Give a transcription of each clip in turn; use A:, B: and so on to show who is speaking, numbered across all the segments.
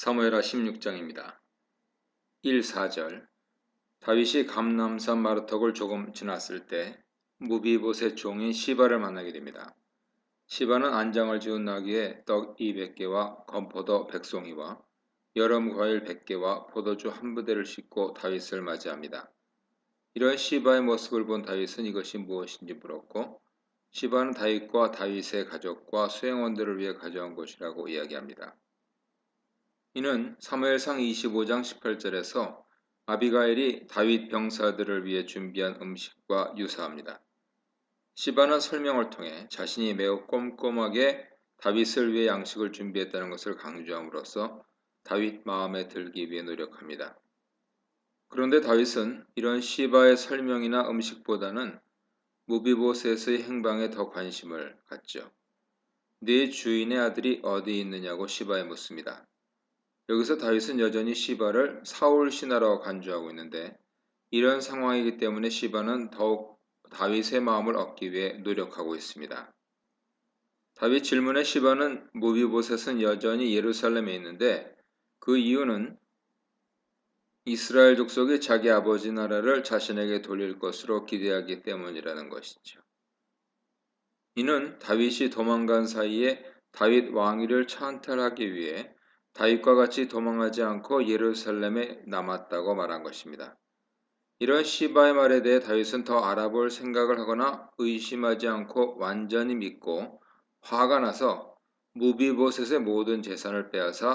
A: 사무엘하 16장입니다. 1, 4절 다윗이 감람산 마르턱을 조금 지났을 때 무비보셋 종인 시바를 만나게 됩니다. 시바는 안장을 지은 나귀에 떡 200개와 건포도 100송이와 여름 과일 100개와 포도주 한 부대를 싣고 다윗을 맞이합니다. 이런 시바의 모습을 본 다윗은 이것이 무엇인지 물었고, 시바는 다윗과 다윗의 가족과 수행원들을 위해 가져온 것이라고 이야기합니다. 이는 사무엘상 25장 18절에서 아비가일이 다윗 병사들을 위해 준비한 음식과 유사합니다. 시바는 설명을 통해 자신이 매우 꼼꼼하게 다윗을 위해 양식을 준비했다는 것을 강조함으로써 다윗 마음에 들기 위해 노력합니다. 그런데 다윗은 이런 시바의 설명이나 음식보다는 무비보셋의 행방에 더 관심을 갖죠. 네 주인의 아들이 어디 있느냐고 시바에 묻습니다. 여기서 다윗은 여전히 시바를 사울 신하라고 간주하고 있는데, 이런 상황이기 때문에 시바는 더욱 다윗의 마음을 얻기 위해 노력하고 있습니다. 다윗 질문에 시바는 무비보셋은 여전히 예루살렘에 있는데 그 이유는 이스라엘 족속이 자기 아버지 나라를 자신에게 돌릴 것으로 기대하기 때문이라는 것이죠. 이는 다윗이 도망간 사이에 다윗 왕위를 찬탈하기 위해 다윗과 같이 도망하지 않고 예루살렘에 남았다고 말한 것입니다. 이런 시바의 말에 대해 다윗은 더 알아볼 생각을 하거나 의심하지 않고 완전히 믿고 화가 나서 무비보셋의 모든 재산을 빼앗아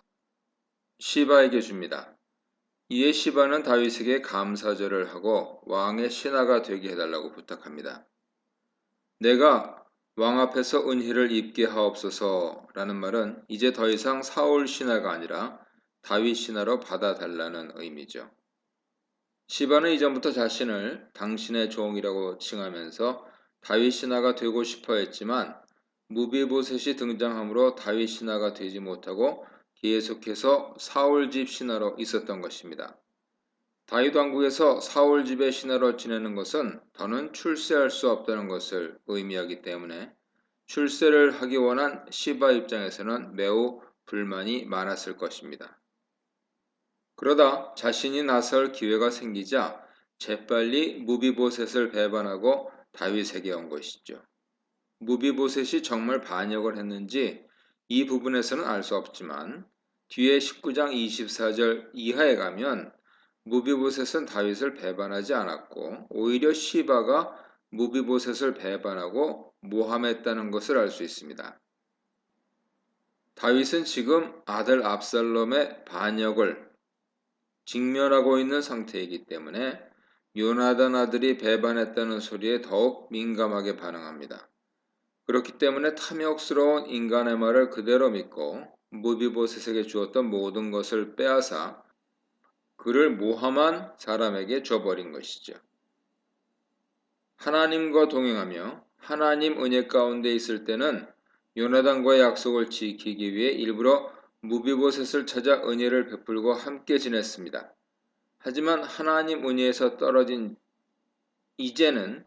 A: 시바에게 줍니다. 이에 시바는 다윗에게 감사절을 하고 왕의 신하가 되게 해달라고 부탁합니다. 내가 왕 앞에서 은혜를 입게 하옵소서라는 말은 이제 더 이상 사울 신하가 아니라 다윗 신하로 받아달라는 의미죠. 시바는 이전부터 자신을 당신의 종이라고 칭하면서 다윗 신하가 되고 싶어 했지만 무비보셋이 등장함으로 다윗 신하가 되지 못하고 계속해서 사울 집 신하로 있었던 것입니다. 다윗 왕국에서 사울 집의 신하로 지내는 것은 더는 출세할 수 없다는 것을 의미하기 때문에 출세를 하기 원한 시바 입장에서는 매우 불만이 많았을 것입니다. 그러다 자신이 나설 기회가 생기자 재빨리 무비보셋을 배반하고 다윗에게 온 것이죠. 무비보셋이 정말 반역을 했는지 이 부분에서는 알 수 없지만 뒤에 19장 24절 이하에 가면 무비보셋은 다윗을 배반하지 않았고 오히려 시바가 무비보셋을 배반하고 모함했다는 것을 알 수 있습니다. 다윗은 지금 아들 압살롬의 반역을 직면하고 있는 상태이기 때문에 요나단 아들이 배반했다는 소리에 더욱 민감하게 반응합니다. 그렇기 때문에 탐욕스러운 인간의 말을 그대로 믿고 무비보셋에게 주었던 모든 것을 빼앗아 그를 모함한 사람에게 줘버린 것이죠. 하나님과 동행하며 하나님 은혜 가운데 있을 때는 요나단과의 약속을 지키기 위해 일부러 무비보셋을 찾아 은혜를 베풀고 함께 지냈습니다. 하지만 하나님 은혜에서 떨어진 이제는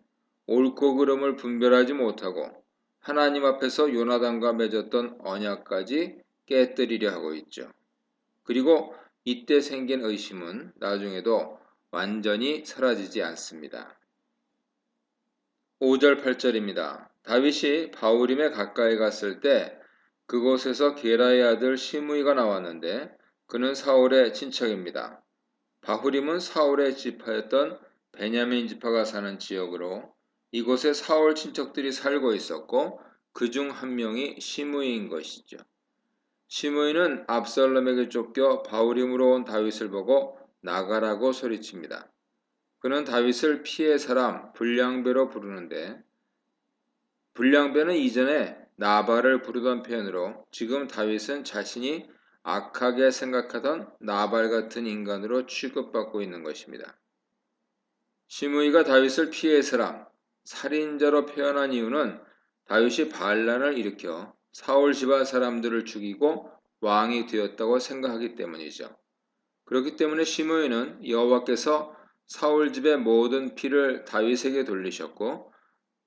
A: 옳고 그름을 분별하지 못하고 하나님 앞에서 요나단과 맺었던 언약까지 깨뜨리려 하고 있죠. 그리고 이때 생긴 의심은 나중에도 완전히 사라지지 않습니다. 5절 8절입니다. 다윗이 바후림에 가까이 갔을 때 그곳에서 게라의 아들 시므이가 나왔는데 그는 사울의 친척입니다. 바후림은 사울의 지파였던 베냐민 지파가 사는 지역으로 이곳에 사울 친척들이 살고 있었고 그 중 한 명이 시므이인 것이죠. 시므이는 압살롬에게 쫓겨 바후림으로 온 다윗을 보고 나가라고 소리칩니다. 그는 다윗을 피의 사람 불량배로 부르는데 불량배는 이전에 나발을 부르던 표현으로 지금 다윗은 자신이 악하게 생각하던 나발 같은 인간으로 취급받고 있는 것입니다. 시므이가 다윗을 피의 사람, 살인자로 표현한 이유는 다윗이 반란을 일으켜 사울 집안 사람들을 죽이고 왕이 되었다고 생각하기 때문이죠. 그렇기 때문에 시므이는 여호와께서 사울 집의 모든 피를 다윗에게 돌리셨고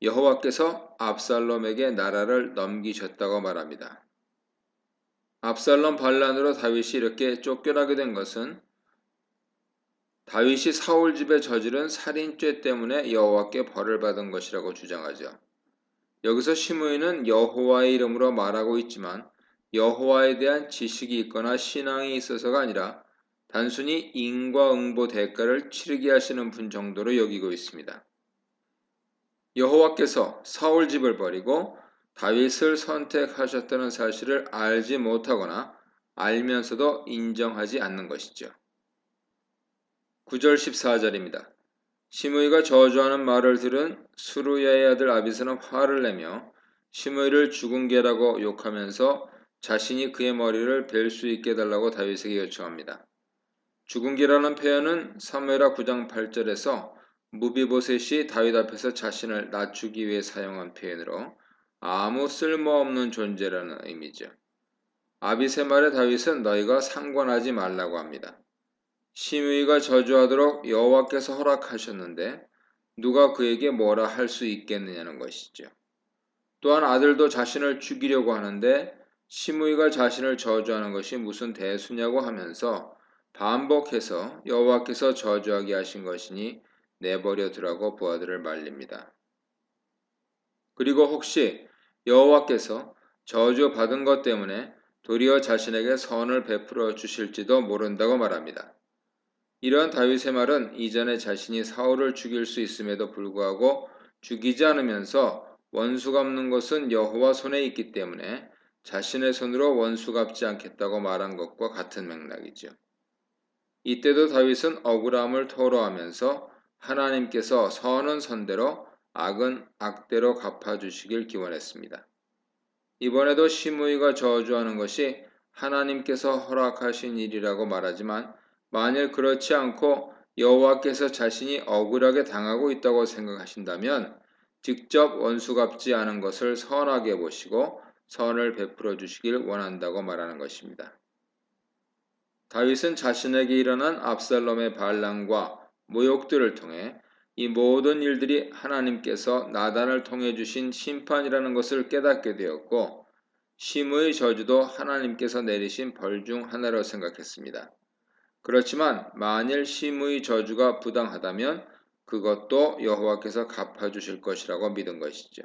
A: 여호와께서 압살롬에게 나라를 넘기셨다고 말합니다. 압살롬 반란으로 다윗이 이렇게 쫓겨나게 된 것은 다윗이 사울 집에 저지른 살인죄 때문에 여호와께 벌을 받은 것이라고 주장하죠. 여기서 시므이는 여호와의 이름으로 말하고 있지만 여호와에 대한 지식이 있거나 신앙이 있어서가 아니라 단순히 인과응보 대가를 치르게 하시는 분 정도로 여기고 있습니다. 여호와께서 사울 집을 버리고 다윗을 선택하셨다는 사실을 알지 못하거나 알면서도 인정하지 않는 것이죠. 9절 14절입니다. 시므이가 저주하는 말을 들은 수루야의 아들 아비스는 화를 내며 시므이를 죽은 개라고 욕하면서 자신이 그의 머리를 벨 수 있게 해달라고 다윗에게 요청합니다. 죽은 개라는 표현은 사무엘하 9장 8절에서 무비보셋이 다윗 앞에서 자신을 낮추기 위해 사용한 표현으로 아무 쓸모없는 존재라는 의미죠. 아비스의 말에 다윗은 너희가 상관하지 말라고 합니다. 시므이가 저주하도록 여호와께서 허락하셨는데 누가 그에게 뭐라 할 수 있겠느냐는 것이죠. 또한 아들도 자신을 죽이려고 하는데 시므이가 자신을 저주하는 것이 무슨 대수냐고 하면서 반복해서 여호와께서 저주하게 하신 것이니 내버려 두라고 부하들을 말립니다. 그리고 혹시 여호와께서 저주받은 것 때문에 도리어 자신에게 선을 베풀어 주실지도 모른다고 말합니다. 이러한 다윗의 말은 이전에 자신이 사울을 죽일 수 있음에도 불구하고 죽이지 않으면서 원수 갚는 것은 여호와 손에 있기 때문에 자신의 손으로 원수 갚지 않겠다고 말한 것과 같은 맥락이죠. 이때도 다윗은 억울함을 토로하면서 하나님께서 선은 선대로 악은 악대로 갚아주시길 기원했습니다. 이번에도 시므이가 저주하는 것이 하나님께서 허락하신 일이라고 말하지만 만일 그렇지 않고 여호와께서 자신이 억울하게 당하고 있다고 생각하신다면 직접 원수 갚지 않은 것을 선하게 보시고 선을 베풀어 주시길 원한다고 말하는 것입니다. 다윗은 자신에게 일어난 압살롬의 반란과 모욕들을 통해 이 모든 일들이 하나님께서 나단을 통해 주신 심판이라는 것을 깨닫게 되었고 시므의 저주도 하나님께서 내리신 벌 중 하나로 생각했습니다. 그렇지만 만일 시므의 저주가 부당하다면 그것도 여호와께서 갚아주실 것이라고 믿은 것이죠.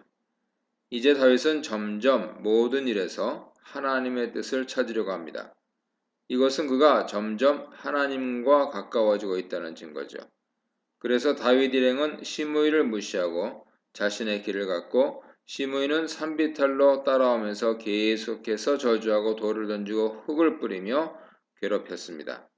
A: 이제 다윗은 점점 모든 일에서 하나님의 뜻을 찾으려고 합니다. 이것은 그가 점점 하나님과 가까워지고 있다는 증거죠. 그래서 다윗 일행은 시므이를 무시하고 자신의 길을 갔고 시므이는 산비탈로 따라오면서 계속해서 저주하고 돌을 던지고 흙을 뿌리며 괴롭혔습니다.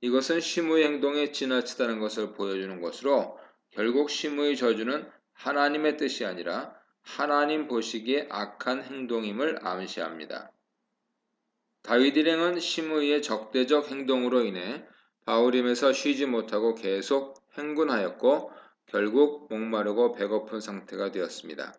A: 이것은 시므의 행동에 지나치다는 것을 보여주는 것으로 결국 시므의 저주는 하나님의 뜻이 아니라 하나님 보시기에 악한 행동임을 암시합니다. 다윗 일행은 시므이의 적대적 행동으로 인해 바후림에서 쉬지 못하고 계속 행군하였고 결국 목마르고 배고픈 상태가 되었습니다.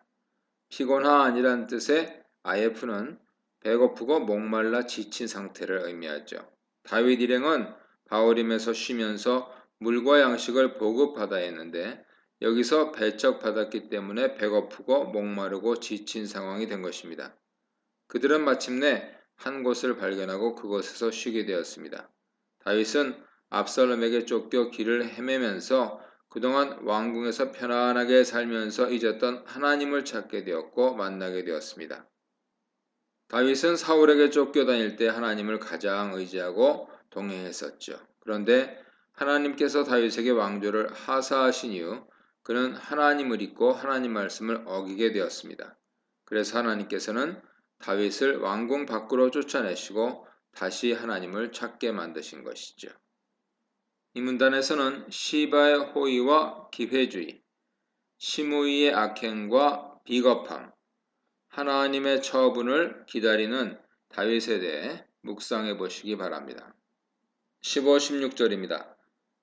A: 피곤하 아니란 뜻의 아예프는 배고프고 목말라 지친 상태를 의미하죠. 다윗 일행은 바후림에서 쉬면서 물과 양식을 보급받아야 했는데 여기서 배척받았기 때문에 배고프고 목마르고 지친 상황이 된 것입니다. 그들은 마침내 한 곳을 발견하고 그곳에서 쉬게 되었습니다. 다윗은 압살롬에게 쫓겨 길을 헤매면서 그동안 왕궁에서 편안하게 살면서 잊었던 하나님을 찾게 되었고 만나게 되었습니다. 다윗은 사울에게 쫓겨다닐 때 하나님을 가장 의지하고 동행했었죠. 그런데 하나님께서 다윗에게 왕조를 하사하신 이후 그는 하나님을 잊고 하나님 말씀을 어기게 되었습니다. 그래서 하나님께서는 다윗을 왕궁 밖으로 쫓아내시고 다시 하나님을 찾게 만드신 것이죠. 이 문단에서는 시바의 호의와 기회주의, 시므이의 악행과 비겁함, 하나님의 처분을 기다리는 다윗에 대해 묵상해 보시기 바랍니다. 15, 16절입니다.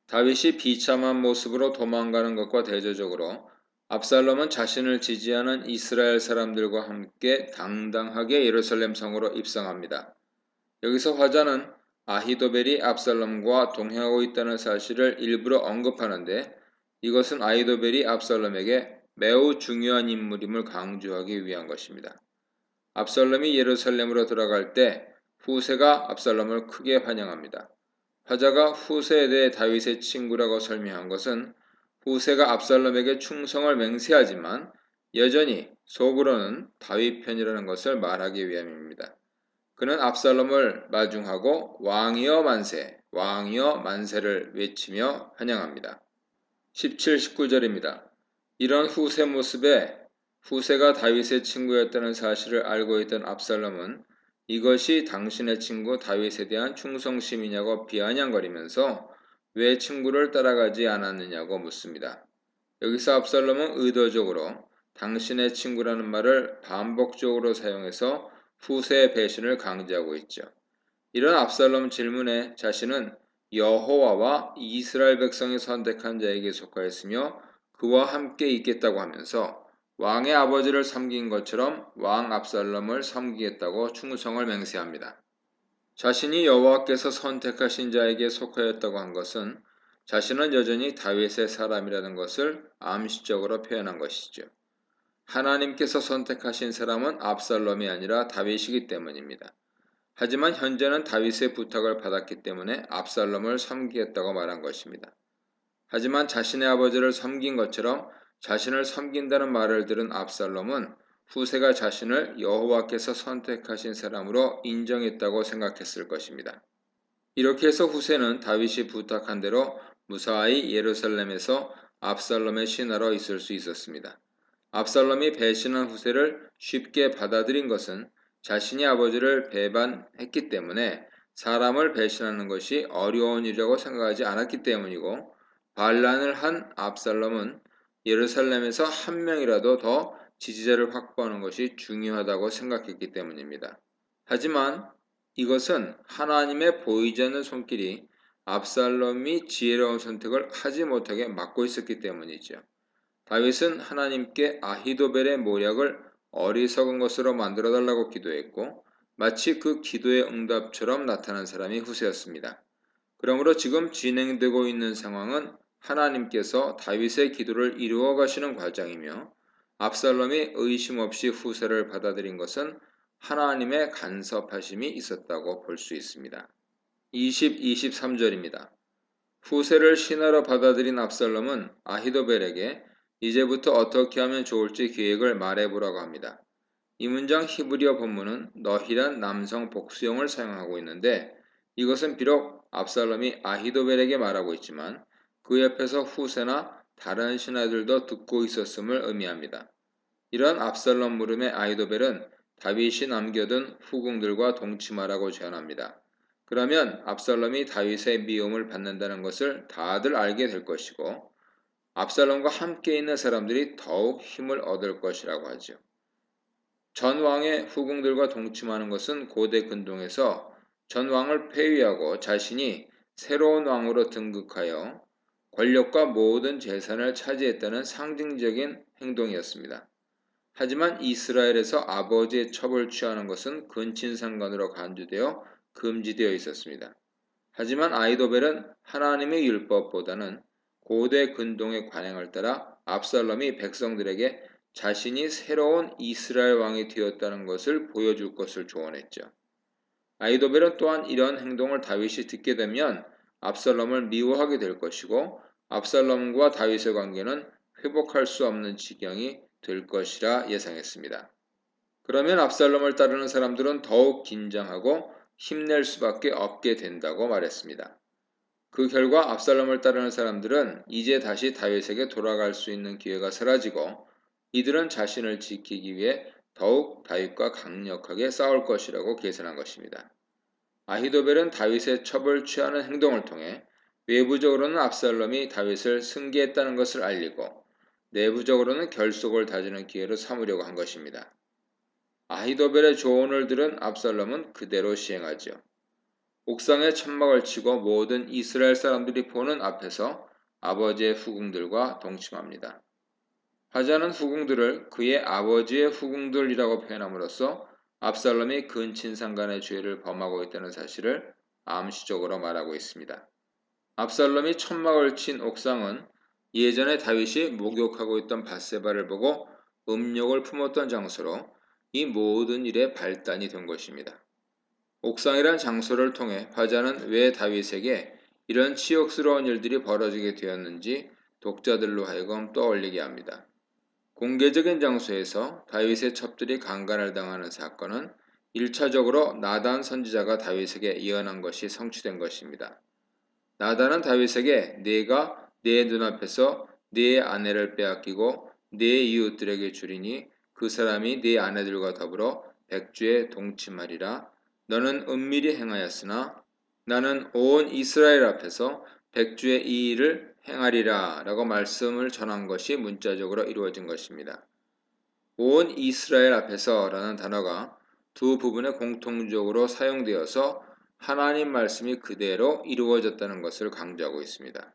A: 다윗이 비참한 모습으로 도망가는 것과 대조적으로 압살롬은 자신을 지지하는 이스라엘 사람들과 함께 당당하게 예루살렘 성으로 입성합니다. 여기서 화자는 아히도벨이 압살롬과 동행하고 있다는 사실을 일부러 언급하는데 이것은 아히도벨이 압살롬에게 매우 중요한 인물임을 강조하기 위한 것입니다. 압살롬이 예루살렘으로 들어갈 때 후세가 압살롬을 크게 환영합니다. 화자가 후세에 대해 다윗의 친구라고 설명한 것은 후세가 압살롬에게 충성을 맹세하지만 여전히 속으로는 다윗 편이라는 것을 말하기 위함입니다. 그는 압살롬을 마중하고 왕이여 만세, 왕이여 만세를 외치며 환영합니다. 17, 19절입니다. 이런 후세 모습에 후세가 다윗의 친구였다는 사실을 알고 있던 압살롬은 이것이 당신의 친구 다윗에 대한 충성심이냐고 비아냥거리면서 왜 친구를 따라가지 않았느냐고 묻습니다. 여기서 압살롬은 의도적으로 당신의 친구라는 말을 반복적으로 사용해서 후세의 배신을 강조하고 있죠. 이런 압살롬 질문에 자신은 여호와와 이스라엘 백성이 선택한 자에게 속하였으며 그와 함께 있겠다고 하면서 왕의 아버지를 섬긴 것처럼 왕 압살롬을 섬기겠다고 충성을 맹세합니다. 자신이 여호와께서 선택하신 자에게 속하였다고 한 것은 자신은 여전히 다윗의 사람이라는 것을 암시적으로 표현한 것이죠. 하나님께서 선택하신 사람은 압살롬이 아니라 다윗이기 때문입니다. 하지만 현재는 다윗의 부탁을 받았기 때문에 압살롬을 섬기겠다고 말한 것입니다. 하지만 자신의 아버지를 섬긴 것처럼 자신을 섬긴다는 말을 들은 압살롬은 후세가 자신을 여호와께서 선택하신 사람으로 인정했다고 생각했을 것입니다. 이렇게 해서 후세는 다윗이 부탁한 대로 무사히 예루살렘에서 압살롬의 신하로 있을 수 있었습니다. 압살롬이 배신한 후세를 쉽게 받아들인 것은 자신이 아버지를 배반했기 때문에 사람을 배신하는 것이 어려운 일이라고 생각하지 않았기 때문이고 반란을 한 압살롬은 예루살렘에서 한 명이라도 더 지지자를 확보하는 것이 중요하다고 생각했기 때문입니다. 하지만 이것은 하나님의 보이지 않는 손길이 압살롬이 지혜로운 선택을 하지 못하게 막고 있었기 때문이죠. 다윗은 하나님께 아히도벨의 모략을 어리석은 것으로 만들어달라고 기도했고 마치 그 기도의 응답처럼 나타난 사람이 후세였습니다. 그러므로 지금 진행되고 있는 상황은 하나님께서 다윗의 기도를 이루어 가시는 과정이며 압살롬이 의심 없이 후세를 받아들인 것은 하나님의 간섭하심이 있었다고 볼 수 있습니다. 20, 23절입니다. 후세를 신하로 받아들인 압살롬은 아히도벨에게 이제부터 어떻게 하면 좋을지 계획을 말해보라고 합니다. 이 문장 히브리어 본문은 너희란 남성 복수형을 사용하고 있는데 이것은 비록 압살롬이 아히도벨에게 말하고 있지만 그 옆에서 후세나 다른 신하들도 듣고 있었음을 의미합니다. 이런 압살롬 물음에 아히도벨은 다윗이 남겨둔 후궁들과 동침하라고 제안합니다. 그러면 압살롬이 다윗의 미움을 받는다는 것을 다들 알게 될 것이고 압살롬과 함께 있는 사람들이 더욱 힘을 얻을 것이라고 하죠. 전 왕의 후궁들과 동침하는 것은 고대 근동에서 전 왕을 폐위하고 자신이 새로운 왕으로 등극하여 권력과 모든 재산을 차지했다는 상징적인 행동이었습니다. 하지만 이스라엘에서 아버지의 첩을 취하는 것은 근친상간으로 간주되어 금지되어 있었습니다. 하지만 아히도벨은 하나님의 율법보다는 고대 근동의 관행을 따라 압살롬이 백성들에게 자신이 새로운 이스라엘 왕이 되었다는 것을 보여줄 것을 조언했죠. 아히도벨은 또한 이런 행동을 다윗이 듣게 되면 압살롬을 미워하게 될 것이고 압살롬과 다윗의 관계는 회복할 수 없는 지경이 될 것이라 예상했습니다. 그러면 압살롬을 따르는 사람들은 더욱 긴장하고 힘낼 수밖에 없게 된다고 말했습니다. 그 결과 압살롬을 따르는 사람들은 이제 다시 다윗에게 돌아갈 수 있는 기회가 사라지고 이들은 자신을 지키기 위해 더욱 다윗과 강력하게 싸울 것이라고 계산한 것입니다. 아히도벨은 다윗의 첩을 취하는 행동을 통해 외부적으로는 압살롬이 다윗을 승계했다는 것을 알리고 내부적으로는 결속을 다지는 기회로 삼으려고 한 것입니다. 아히도벨의 조언을 들은 압살롬은 그대로 시행하죠. 옥상에 천막을 치고 모든 이스라엘 사람들이 보는 앞에서 아버지의 후궁들과 동침합니다. 화자는 후궁들을 그의 아버지의 후궁들이라고 표현함으로써 압살롬이 근친상간의 죄를 범하고 있다는 사실을 암시적으로 말하고 있습니다. 압살롬이 천막을 친 옥상은 예전에 다윗이 목욕하고 있던 밧세바를 보고 음욕을 품었던 장소로 이 모든 일의 발단이 된 것입니다. 옥상이란 장소를 통해 화자는 왜 다윗에게 이런 치욕스러운 일들이 벌어지게 되었는지 독자들로 하여금 떠올리게 합니다. 공개적인 장소에서 다윗의 첩들이 강간을 당하는 사건은 1차적으로 나단 선지자가 다윗에게 예언한 것이 성취된 것입니다. 나단은 다윗에게 네가 내 눈앞에서 네 아내를 빼앗기고 네 이웃들에게 주리니 그 사람이 네 아내들과 더불어 백주에 동침하리라. 너는 은밀히 행하였으나 나는 온 이스라엘 앞에서 백주의 이 일을 행하리라 라고 말씀을 전한 것이 문자적으로 이루어진 것입니다. 온 이스라엘 앞에서 라는 단어가 두 부분에 공통적으로 사용되어서 하나님 말씀이 그대로 이루어졌다는 것을 강조하고 있습니다.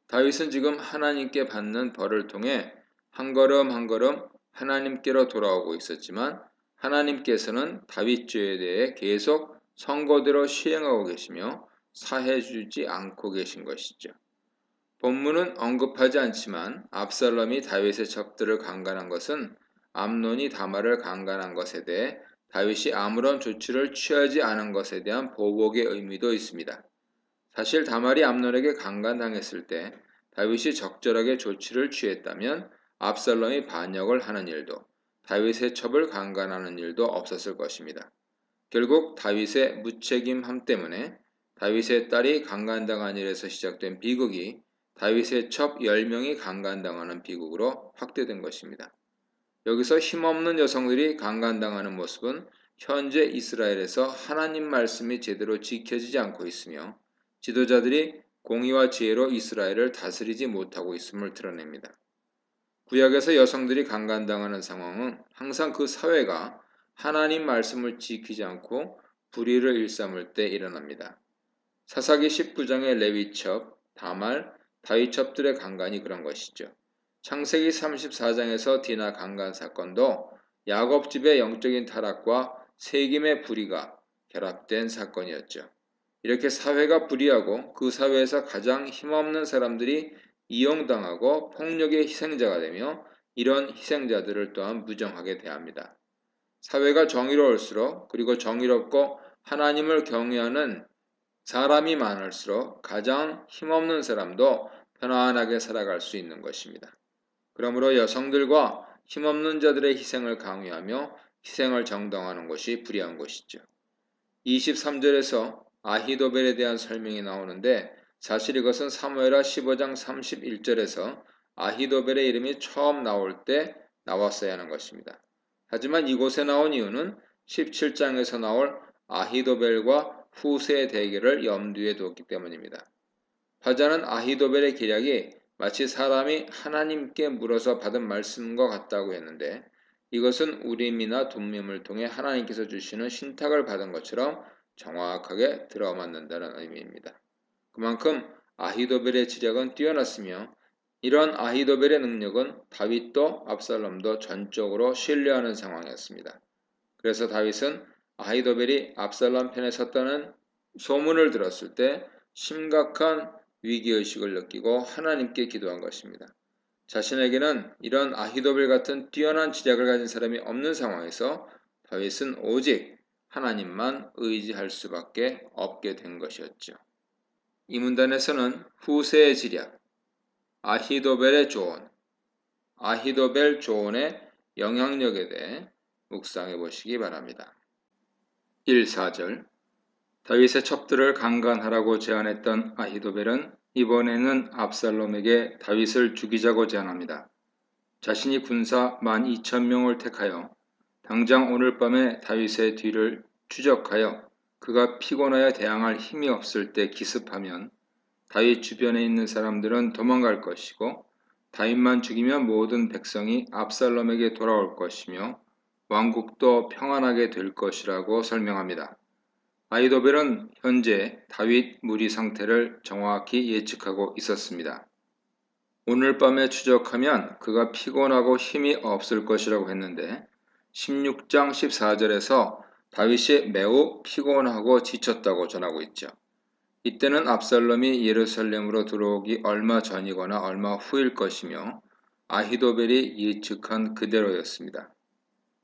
A: 다윗은 지금 하나님께 받는 벌을 통해 한 걸음 한 걸음 하나님께로 돌아오고 있었지만 하나님께서는 다윗 죄에 대해 계속 선거대로 시행하고 계시며 사해주지 않고 계신 것이죠. 본문은 언급하지 않지만 압살롬이 다윗의 첩들을 강간한 것은 암논이 다말을 강간한 것에 대해 다윗이 아무런 조치를 취하지 않은 것에 대한 보복의 의미도 있습니다. 사실 다말이 암논에게 강간당했을 때 다윗이 적절하게 조치를 취했다면 압살롬이 반역을 하는 일도 다윗의 첩을 강간하는 일도 없었을 것입니다. 결국 다윗의 무책임함 때문에 다윗의 딸이 강간당한 일에서 시작된 비극이 다윗의 첩 10명이 강간당하는 비극으로 확대된 것입니다. 여기서 힘없는 여성들이 강간당하는 모습은 현재 이스라엘에서 하나님 말씀이 제대로 지켜지지 않고 있으며 지도자들이 공의와 지혜로 이스라엘을 다스리지 못하고 있음을 드러냅니다. 구약에서 여성들이 강간당하는 상황은 항상 그 사회가 하나님 말씀을 지키지 않고 불의를 일삼을 때 일어납니다. 사사기 19장의 레위첩, 다말, 다윗첩들의 강간이 그런 것이죠. 창세기 34장에서 디나 강간 사건도 야곱 집의 영적인 타락과 세김의 불의가 결합된 사건이었죠. 이렇게 사회가 불의하고 그 사회에서 가장 힘없는 사람들이 이용당하고 폭력의 희생자가 되며 이런 희생자들을 또한 무정하게 대합니다. 사회가 정의로울수록 그리고 정의롭고 하나님을 경외하는 사람이 많을수록 가장 힘없는 사람도 편안하게 살아갈 수 있는 것입니다. 그러므로 여성들과 힘없는 자들의 희생을 강요하며 희생을 정당화하는 것이 불의한 것이죠. 23절에서 아히도벨에 대한 설명이 나오는데 사실 이것은 사무엘하 15장 31절에서 아히도벨의 이름이 처음 나올 때 나왔어야 하는 것입니다. 하지만 이곳에 나온 이유는 17장에서 나올 아히도벨과 후세의 대결을 염두에 두었기 때문입니다. 화자는 아히도벨의 기략이 마치 사람이 하나님께 물어서 받은 말씀과 같다고 했는데 이것은 우림이나 둠밈을 통해 하나님께서 주시는 신탁을 받은 것처럼 정확하게 들어맞는다는 의미입니다. 그만큼 아히도벨의 지략은 뛰어났으며 이런 아히도벨의 능력은 다윗도 압살롬도 전적으로 신뢰하는 상황이었습니다. 그래서 다윗은 아히도벨이 압살롬 편에 섰다는 소문을 들었을 때 심각한 위기의식을 느끼고 하나님께 기도한 것입니다. 자신에게는 이런 아히도벨 같은 뛰어난 지략을 가진 사람이 없는 상황에서 다윗은 오직 하나님만 의지할 수밖에 없게 된 것이었죠. 이 문단에서는 후세의 지략, 아히도벨의 조언, 아히도벨 조언의 영향력에 대해 묵상해 보시기 바랍니다. 1.4절 다윗의 첩들을 강간하라고 제안했던 아히도벨은 이번에는 압살롬에게 다윗을 죽이자고 제안합니다. 자신이 군사 12,000명을 택하여 당장 오늘 밤에 다윗의 뒤를 추적하여 그가 피곤하여 대항할 힘이 없을 때 기습하면 다윗 주변에 있는 사람들은 도망갈 것이고 다윗만 죽이면 모든 백성이 압살롬에게 돌아올 것이며 왕국도 평안하게 될 것이라고 설명합니다. 아히도벨은 현재 다윗 무리 상태를 정확히 예측하고 있었습니다. 오늘 밤에 추적하면 그가 피곤하고 힘이 없을 것이라고 했는데 16장 14절에서 다윗이 매우 피곤하고 지쳤다고 전하고 있죠. 이때는 압살롬이 예루살렘으로 들어오기 얼마 전이거나 얼마 후일 것이며 아히도벨이 예측한 그대로였습니다.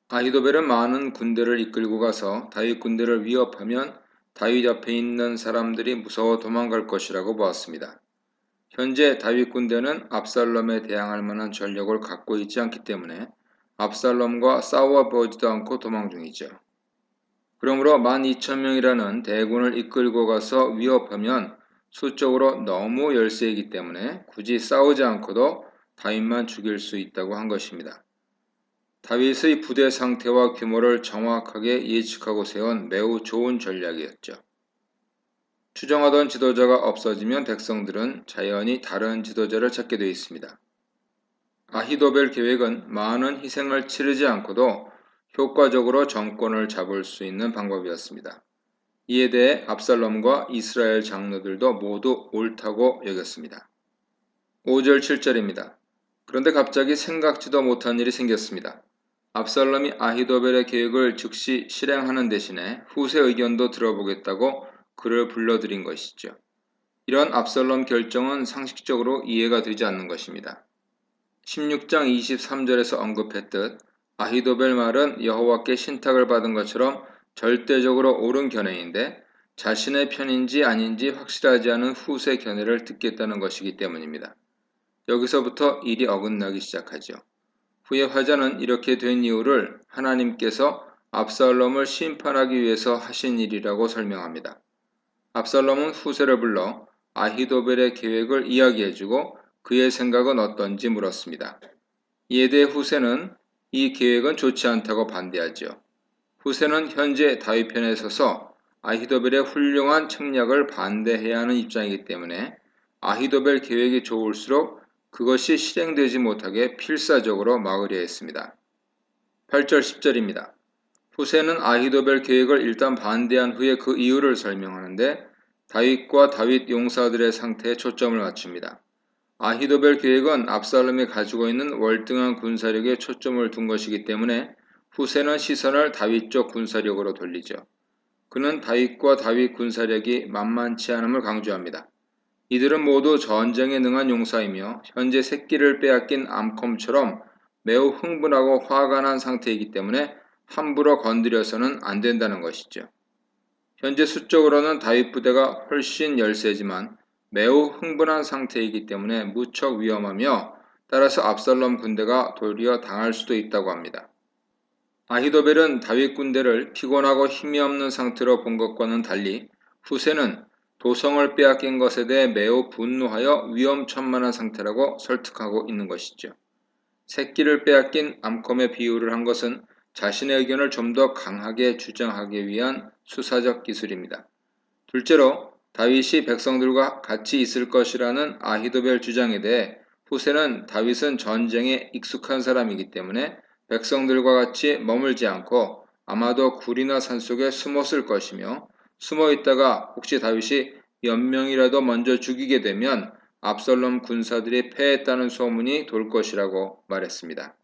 A: 아히도벨은 많은 군대를 이끌고 가서 다윗 군대를 위협하면 다윗 옆에 있는 사람들이 무서워 도망갈 것이라고 보았습니다. 현재 다윗 군대는 압살롬에 대항할 만한 전력을 갖고 있지 않기 때문에 압살롬과 싸워보지도 않고 도망 중이죠. 그러므로 12,000명이라는 대군을 이끌고 가서 위협하면 수적으로 너무 열세이기 때문에 굳이 싸우지 않고도 다윗만 죽일 수 있다고 한 것입니다. 다윗의 부대 상태와 규모를 정확하게 예측하고 세운 매우 좋은 전략이었죠. 추정하던 지도자가 없어지면 백성들은 자연히 다른 지도자를 찾게 되어 있습니다. 아히도벨 계획은 많은 희생을 치르지 않고도 효과적으로 정권을 잡을 수 있는 방법이었습니다. 이에 대해 압살롬과 이스라엘 장로들도 모두 옳다고 여겼습니다. 5절 7절입니다. 그런데 갑자기 생각지도 못한 일이 생겼습니다. 압살롬이 아히도벨의 계획을 즉시 실행하는 대신에 후세 의견도 들어보겠다고 그를 불러들인 것이죠. 이런 압살롬 결정은 상식적으로 이해가 되지 않는 것입니다. 16장 23절에서 언급했듯 아히도벨 말은 여호와께 신탁을 받은 것처럼 절대적으로 옳은 견해인데 자신의 편인지 아닌지 확실하지 않은 후세 견해를 듣겠다는 것이기 때문입니다. 여기서부터 일이 어긋나기 시작하죠. 후에 화자는 이렇게 된 이유를 하나님께서 압살롬을 심판하기 위해서 하신 일이라고 설명합니다. 압살롬은 후세를 불러 아히도벨의 계획을 이야기해주고 그의 생각은 어떤지 물었습니다. 이에 대해 후세는 이 계획은 좋지 않다고 반대하죠. 후세는 현재 다윗 편에 서서 아히도벨의 훌륭한 책략을 반대해야 하는 입장이기 때문에 아히도벨 계획이 좋을수록 그것이 실행되지 못하게 필사적으로 막으려 했습니다. 8절 10절입니다. 후세는 아히도벨 계획을 일단 반대한 후에 그 이유를 설명하는데 다윗과 다윗 용사들의 상태에 초점을 맞춥니다. 아히도벨 계획은 압살롬이 가지고 있는 월등한 군사력에 초점을 둔 것이기 때문에 후세는 시선을 다윗 쪽 군사력으로 돌리죠. 그는 다윗과 다윗 군사력이 만만치 않음을 강조합니다. 이들은 모두 전쟁에 능한 용사이며 현재 새끼를 빼앗긴 암컴처럼 매우 흥분하고 화가 난 상태이기 때문에 함부로 건드려서는 안 된다는 것이죠. 현재 수적으로는 다윗 부대가 훨씬 열세지만 매우 흥분한 상태이기 때문에 무척 위험하며 따라서 압살롬 군대가 도리어 당할 수도 있다고 합니다. 아히도벨은 다윗 군대를 피곤하고 힘이 없는 상태로 본 것과는 달리 후세는 도성을 빼앗긴 것에 대해 매우 분노하여 위험천만한 상태라고 설득하고 있는 것이죠. 새끼를 빼앗긴 암컴의 비유를 한 것은 자신의 의견을 좀 더 강하게 주장하기 위한 수사적 기술입니다. 둘째로 다윗이 백성들과 같이 있을 것이라는 아히도벨 주장에 대해 후세는 다윗은 전쟁에 익숙한 사람이기 때문에 백성들과 같이 머물지 않고 아마도 굴이나 산속에 숨었을 것이며 숨어 있다가 혹시 다윗이 몇 명이라도 먼저 죽이게 되면 압살롬 군사들이 패했다는 소문이 돌 것이라고 말했습니다.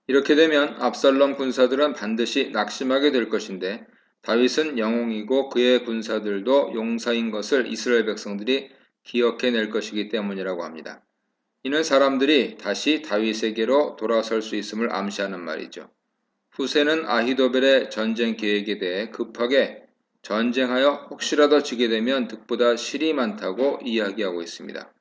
A: 이렇게 되면 압살롬 군사들은 반드시 낙심하게 될 것인데 다윗은 영웅이고 그의 군사들도 용사인 것을 이스라엘 백성들이 기억해낼 것이기 때문이라고 합니다. 이는 사람들이 다시 다윗에게로 돌아설 수 있음을 암시하는 말이죠. 후세는 아히도벨의 전쟁 계획에 대해 급하게 전쟁하여 혹시라도 지게 되면 득보다 실이 많다고 이야기하고 있습니다.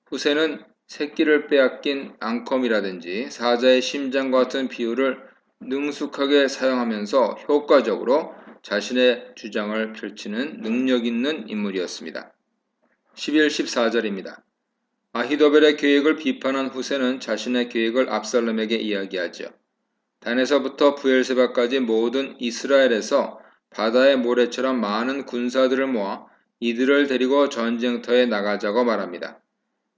A: 후세는 새끼를 빼앗긴 앙컴이라든지 사자의 심장과 같은 비유를 능숙하게 사용하면서 효과적으로 자신의 주장을 펼치는 능력 있는 인물이었습니다. 11, 14절입니다. 아히도벨의 계획을 비판한 후세는 자신의 계획을 압살롬에게 이야기하죠. 단에서부터 브엘세바까지 모든 이스라엘에서 바다의 모래처럼 많은 군사들을 모아 이들을 데리고 전쟁터에 나가자고 말합니다.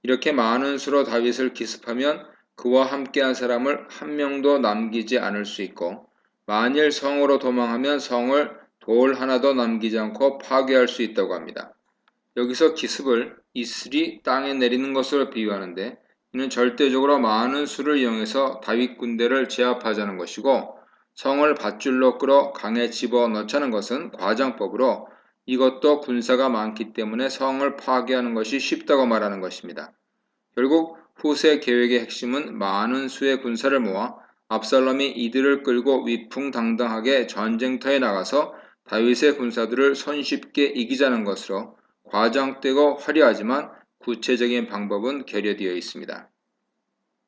A: 이렇게 많은 수로 다윗을 기습하면 그와 함께한 사람을 한 명도 남기지 않을 수 있고 만일 성으로 도망하면 성을 돌 하나도 남기지 않고 파괴할 수 있다고 합니다. 여기서 기습을 이슬이 땅에 내리는 것으로 비유하는데 이는 절대적으로 많은 수를 이용해서 다윗 군대를 제압하자는 것이고 성을 밧줄로 끌어 강에 집어넣자는 것은 과장법으로 이것도 군사가 많기 때문에 성을 파괴하는 것이 쉽다고 말하는 것입니다. 결국 후세 계획의 핵심은 많은 수의 군사를 모아 압살롬이 이들을 끌고 위풍당당하게 전쟁터에 나가서 다윗의 군사들을 손쉽게 이기자는 것으로 과장되고 화려하지만 구체적인 방법은 결여되어 있습니다.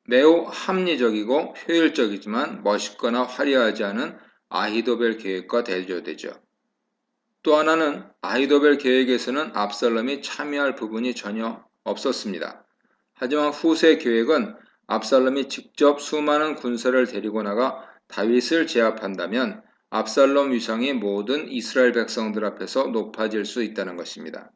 A: 매우 합리적이고 효율적이지만 멋있거나 화려하지 않은 아히도벨 계획과 대조되죠. 또 하나는 아히도벨 계획에서는 압살롬이 참여할 부분이 전혀 없었습니다. 하지만 후세 계획은 압살롬이 직접 수많은 군사를 데리고 나가 다윗을 제압한다면 압살롬 위상이 모든 이스라엘 백성들 앞에서 높아질 수 있다는 것입니다.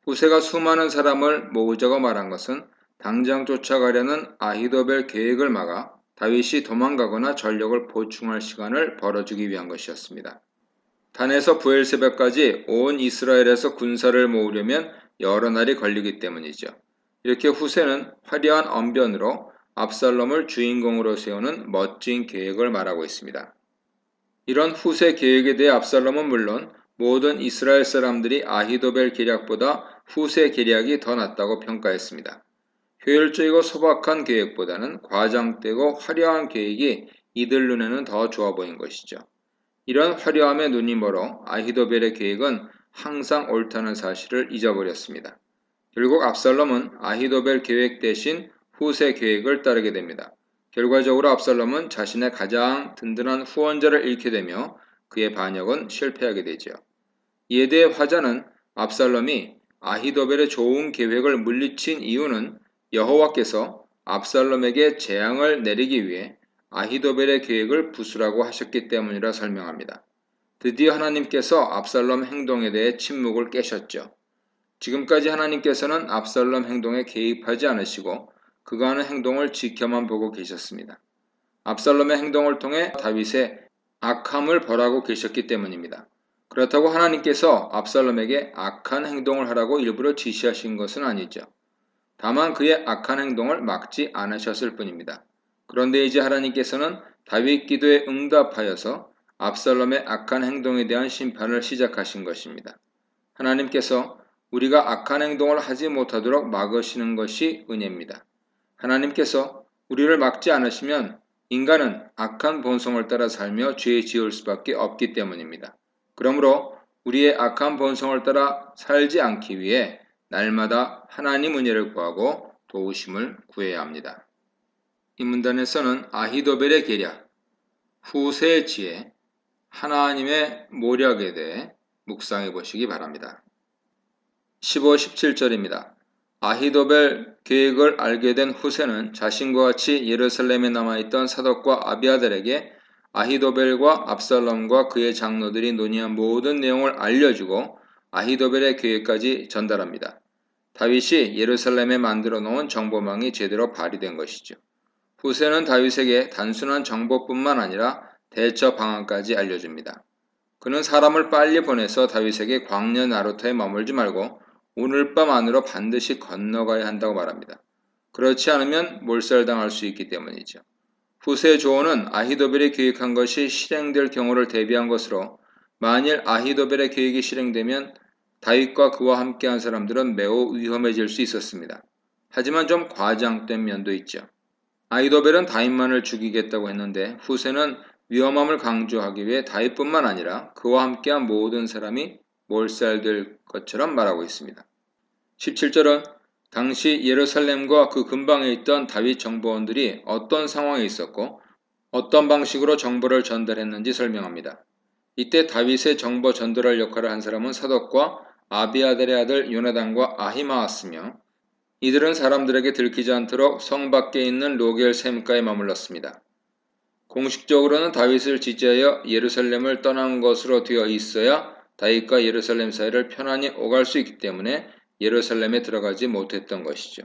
A: 후세가 수많은 사람을 모으자고 말한 것은 당장 쫓아가려는 아히도벨 계획을 막아 다윗이 도망가거나 전력을 보충할 시간을 벌어주기 위한 것이었습니다. 단에서 부엘세바까지 온 이스라엘에서 군사를 모으려면 여러 날이 걸리기 때문이죠. 이렇게 후세는 화려한 언변으로 압살롬을 주인공으로 세우는 멋진 계획을 말하고 있습니다. 이런 후세 계획에 대해 압살롬은 물론 모든 이스라엘 사람들이 아히도벨 계략보다 후세 계략이 더 낫다고 평가했습니다. 효율적이고 소박한 계획보다는 과장되고 화려한 계획이 이들 눈에는 더 좋아 보인 것이죠. 이런 화려함에 눈이 멀어 아히도벨의 계획은 항상 옳다는 사실을 잊어버렸습니다. 결국 압살롬은 아히도벨 계획 대신 후세 계획을 따르게 됩니다. 결과적으로 압살롬은 자신의 가장 든든한 후원자를 잃게 되며 그의 반역은 실패하게 되죠. 이에 대해 화자는 압살롬이 아히도벨의 좋은 계획을 물리친 이유는 여호와께서 압살롬에게 재앙을 내리기 위해 아히도벨의 계획을 부수라고 하셨기 때문이라 설명합니다. 드디어 하나님께서 압살롬 행동에 대해 침묵을 깨셨죠. 지금까지 하나님께서는 압살롬 행동에 개입하지 않으시고 그가 하는 행동을 지켜만 보고 계셨습니다. 압살롬의 행동을 통해 다윗의 악함을 벌하고 계셨기 때문입니다. 그렇다고 하나님께서 압살롬에게 악한 행동을 하라고 일부러 지시하신 것은 아니죠. 다만 그의 악한 행동을 막지 않으셨을 뿐입니다. 그런데 이제 하나님께서는 다윗 기도에 응답하여서 압살롬의 악한 행동에 대한 심판을 시작하신 것입니다. 하나님께서 우리가 악한 행동을 하지 못하도록 막으시는 것이 은혜입니다. 하나님께서 우리를 막지 않으시면 인간은 악한 본성을 따라 살며 죄 지을 수밖에 없기 때문입니다. 그러므로 우리의 악한 본성을 따라 살지 않기 위해 날마다 하나님 은혜를 구하고 도우심을 구해야 합니다. 이 문단에서는 아히도벨의 계략, 후세의 지혜, 하나님의 모략에 대해 묵상해 보시기 바랍니다. 15, 17절입니다. 아히도벨 계획을 알게 된 후세는 자신과 같이 예루살렘에 남아있던 사독과 아비아달에게 아히도벨과 압살롬과 그의 장로들이 논의한 모든 내용을 알려주고 아히도벨의 계획까지 전달합니다. 다윗이 예루살렘에 만들어 놓은 정보망이 제대로 발휘된 것이죠. 후세는 다윗에게 단순한 정보뿐만 아니라 대처 방안까지 알려줍니다. 그는 사람을 빨리 보내서 다윗에게 광야 나루터에 머물지 말고 오늘 밤 안으로 반드시 건너가야 한다고 말합니다. 그렇지 않으면 몰살당할 수 있기 때문이죠. 후세의 조언은 아히도벨이 계획한 것이 실행될 경우를 대비한 것으로 만일 아히도벨의 계획이 실행되면 다윗과 그와 함께한 사람들은 매우 위험해질 수 있었습니다. 하지만 좀 과장된 면도 있죠. 아히도벨은 다윗만을 죽이겠다고 했는데 후세는 위험함을 강조하기 위해 다윗뿐만 아니라 그와 함께한 모든 사람이 몰살될 것처럼 말하고 있습니다. 17절은 당시 예루살렘과 그 근방에 있던 다윗 정보원들이 어떤 상황에 있었고 어떤 방식으로 정보를 전달했는지 설명합니다. 이때 다윗의 정보 전달할 역할을 한 사람은 사독과 아비아달의 아들 요나단과 아히마아스며 이들은 사람들에게 들키지 않도록 성 밖에 있는 로겔 샘가에 머물렀습니다. 공식적으로는 다윗을 지지하여 예루살렘을 떠난 것으로 되어 있어야 다윗과 예루살렘 사이를 편안히 오갈 수 있기 때문에 예루살렘에 들어가지 못했던 것이죠.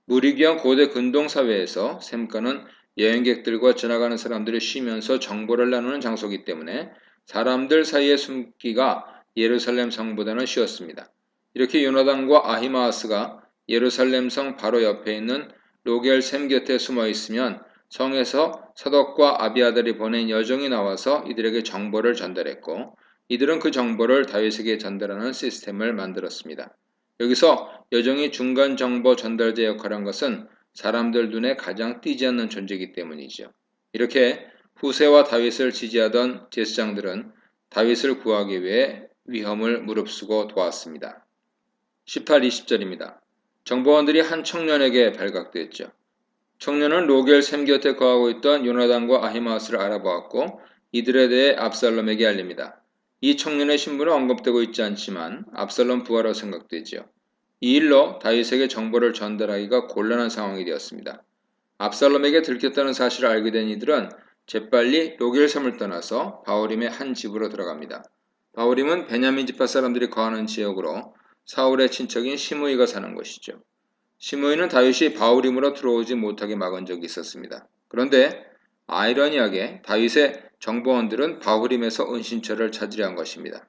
A: 무리기한 고대 근동사회에서 샘가는 여행객들과 지나가는 사람들이 쉬면서 정보를 나누는 장소이기 때문에 사람들 사이에 숨기가 예루살렘 성보다는 쉬웠습니다. 이렇게 요나단과 아히마아스가 예루살렘 성 바로 옆에 있는 로겔 샘 곁에 숨어 있으면 성에서 사독과 아비아달이 보낸 여종이 나와서 이들에게 정보를 전달했고 이들은 그 정보를 다윗에게 전달하는 시스템을 만들었습니다. 여기서 여종이 중간 정보 전달자 역할을 한 것은 사람들 눈에 가장 띄지 않는 존재이기 때문이죠. 이렇게 후세와 다윗을 지지하던 제사장들은 다윗을 구하기 위해 위험을 무릅쓰고 도왔습니다. 18, 20절입니다. 정보원들이 한 청년에게 발각됐죠. 청년은 로겔 샘 곁에 거하고 있던 요나단과 아히마아스를 알아보았고 이들에 대해 압살롬에게 알립니다. 이 청년의 신분은 언급되고 있지 않지만 압살롬 부하로 생각되지요. 이 일로 다윗에게 정보를 전달하기가 곤란한 상황이 되었습니다. 압살롬에게 들켰다는 사실을 알게 된 이들은 재빨리 로겔섬을 떠나서 바후림의 한 집으로 들어갑니다. 바후림은 베냐민 지파 사람들이 거하는 지역으로 사울의 친척인 시므이가 사는 곳이죠. 시므이는 다윗이 바후림으로 들어오지 못하게 막은 적이 있었습니다. 그런데 아이러니하게 다윗의 정보원들은 바후림에서 은신처를 찾으려 한 것입니다.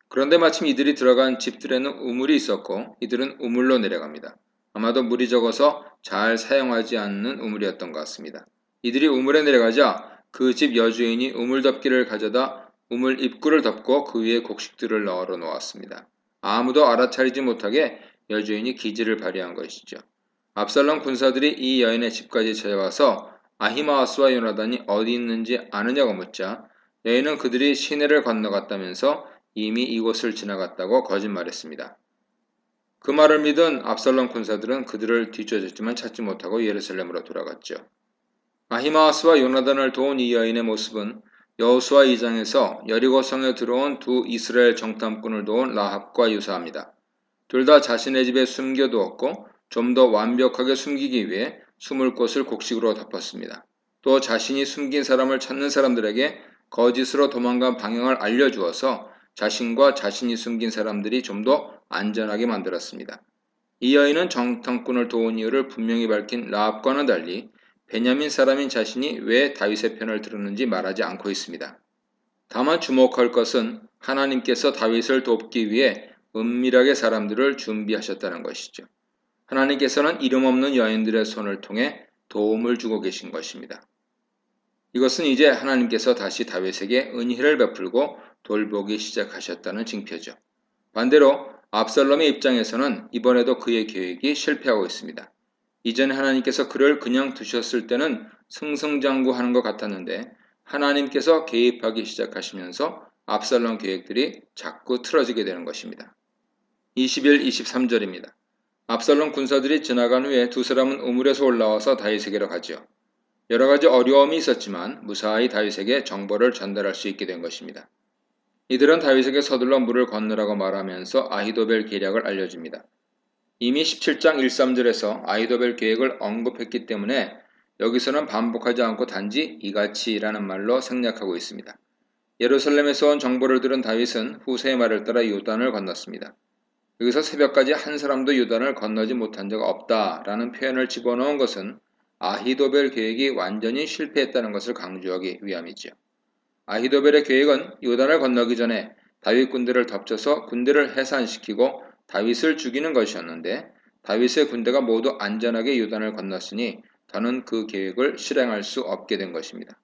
A: 그런데 마침 이들이 들어간 집들에는 우물이 있었고 이들은 우물로 내려갑니다. 아마도 물이 적어서 잘 사용하지 않는 우물이었던 것 같습니다. 이들이 우물에 내려가자 그 집 여주인이 우물 덮개를 가져다 우물 입구를 덮고 그 위에 곡식들을 널어 놓았습니다. 아무도 알아차리지 못하게 여주인이 기지를 발휘한 것이죠. 압살롬 군사들이 이 여인의 집까지 찾아와서 아히마아스와 요나단이 어디 있는지 아느냐고 묻자 여인은 그들이 시내를 건너갔다면서 이미 이곳을 지나갔다고 거짓말했습니다. 그 말을 믿은 압살롬 군사들은 그들을 뒤쫓았지만 찾지 못하고 예루살렘으로 돌아갔죠. 아히마아스와 요나단을 도운 이 여인의 모습은 여호수아 2장에서 여리고성에 들어온 두 이스라엘 정탐꾼을 도운 라합과 유사합니다. 둘 다 자신의 집에 숨겨두었고 좀 더 완벽하게 숨기기 위해 숨을 곳을 곡식으로 덮었습니다. 또 자신이 숨긴 사람을 찾는 사람들에게 거짓으로 도망간 방향을 알려주어서 자신과 자신이 숨긴 사람들이 좀 더 안전하게 만들었습니다. 이 여인은 정탐꾼을 도운 이유를 분명히 밝힌 라합과는 달리 베냐민 사람인 자신이 왜 다윗의 편을 들었는지 말하지 않고 있습니다. 다만 주목할 것은 하나님께서 다윗을 돕기 위해 은밀하게 사람들을 준비하셨다는 것이죠. 하나님께서는 이름 없는 여인들의 손을 통해 도움을 주고 계신 것입니다. 이것은 이제 하나님께서 다시 다윗에게 은혜를 베풀고 돌보기 시작하셨다는 징표죠. 반대로 압살롬의 입장에서는 이번에도 그의 계획이 실패하고 있습니다. 이전에 하나님께서 그를 그냥 두셨을 때는 승승장구하는 것 같았는데 하나님께서 개입하기 시작하시면서 압살롬 계획들이 자꾸 틀어지게 되는 것입니다. 21, 23절입니다. 압살롬 군사들이 지나간 후에 두 사람은 우물에서 올라와서 다윗에게로 가지요. 여러 가지 어려움이 있었지만 무사히 다윗에게 정보를 전달할 수 있게 된 것입니다. 이들은 다윗에게 서둘러 물을 건너라고 말하면서 아히도벨 계략을 알려줍니다. 이미 17장 1~3절에서 아히도벨 계획을 언급했기 때문에 여기서는 반복하지 않고 단지 이같이라는 말로 생략하고 있습니다. 예루살렘에서 온 정보를 들은 다윗은 후세의 말을 따라 요단을 건넜습니다. 여기서 새벽까지 한 사람도 요단을 건너지 못한 적 없다라는 표현을 집어넣은 것은 아히도벨 계획이 완전히 실패했다는 것을 강조하기 위함이지요. 아히도벨의 계획은 요단을 건너기 전에 다윗 군대를 덮쳐서 군대를 해산시키고 다윗을 죽이는 것이었는데 다윗의 군대가 모두 안전하게 요단을 건넜으니 더는 그 계획을 실행할 수 없게 된 것입니다.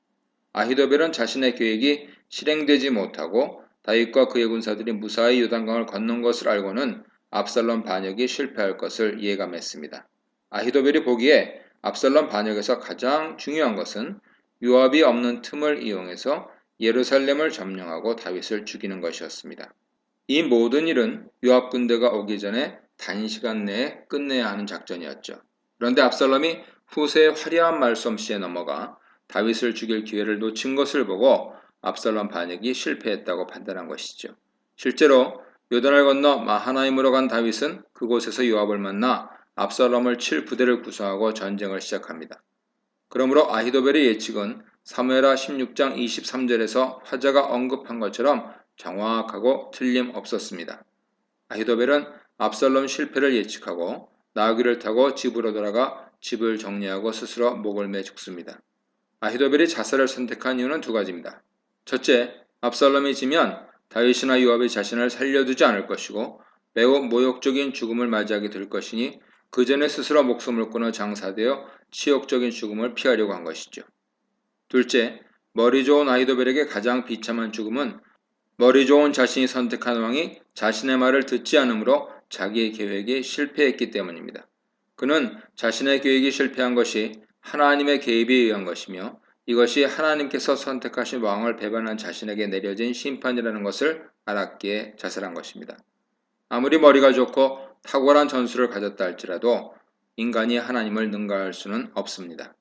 A: 아히도벨은 자신의 계획이 실행되지 못하고 다윗과 그의 군사들이 무사히 요단강을 건넌 것을 알고는 압살롬 반역이 실패할 것을 예감했습니다. 아히도벨이 보기에 압살롬 반역에서 가장 중요한 것은 요압이 없는 틈을 이용해서 예루살렘을 점령하고 다윗을 죽이는 것이었습니다. 이 모든 일은 요압 군대가 오기 전에 단시간 내에 끝내야 하는 작전이었죠. 그런데 압살롬이 후세의 화려한 말솜씨에 넘어가 다윗을 죽일 기회를 놓친 것을 보고 압살롬 반역이 실패했다고 판단한 것이죠. 실제로 요단을 건너 마하나임으로 간 다윗은 그곳에서 요압을 만나 압살롬을 칠 부대를 구성하고 전쟁을 시작합니다. 그러므로 아히도벨의 예측은 사무엘하 16장 23절에서 화자가 언급한 것처럼 정확하고 틀림없었습니다. 아히도벨은 압살롬 실패를 예측하고 나귀를 타고 집으로 돌아가 집을 정리하고 스스로 목을 매 죽습니다. 아히도벨이 자살을 선택한 이유는 두 가지입니다. 첫째, 압살롬이 지면 다윗이나 요압이 자신을 살려두지 않을 것이고 매우 모욕적인 죽음을 맞이하게 될 것이니 그 전에 스스로 목숨을 끊어 장사되어 치욕적인 죽음을 피하려고 한 것이죠. 둘째, 머리 좋은 아히도벨에게 가장 비참한 죽음은 머리 좋은 자신이 선택한 왕이 자신의 말을 듣지 않으므로 자기의 계획이 실패했기 때문입니다. 그는 자신의 계획이 실패한 것이 하나님의 개입에 의한 것이며 이것이 하나님께서 선택하신 왕을 배반한 자신에게 내려진 심판이라는 것을 알았기에 자살한 것입니다. 아무리 머리가 좋고 탁월한 전술을 가졌다 할지라도 인간이 하나님을 능가할 수는 없습니다.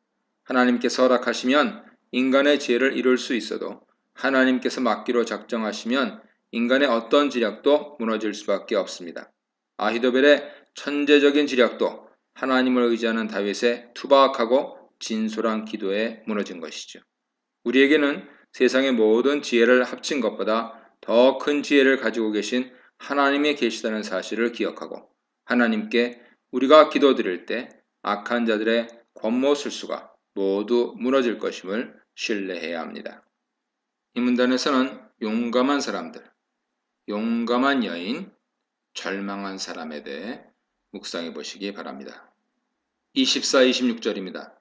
A: 하나님께서 허락하시면 인간의 지혜를 이룰 수 있어도 하나님께서 막기로 작정하시면 인간의 어떤 지략도 무너질 수밖에 없습니다. 아히도벨의 천재적인 지략도 하나님을 의지하는 다윗의 투박하고 진솔한 기도에 무너진 것이죠. 우리에게는 세상의 모든 지혜를 합친 것보다 더 큰 지혜를 가지고 계신 하나님이 계시다는 사실을 기억하고 하나님께 우리가 기도드릴 때 악한 자들의 권모술수가 모두 무너질 것임을 신뢰해야 합니다. 이 문단에서는 용감한 사람들, 용감한 여인, 절망한 사람에 대해 묵상해 보시기 바랍니다. 24, 26절입니다.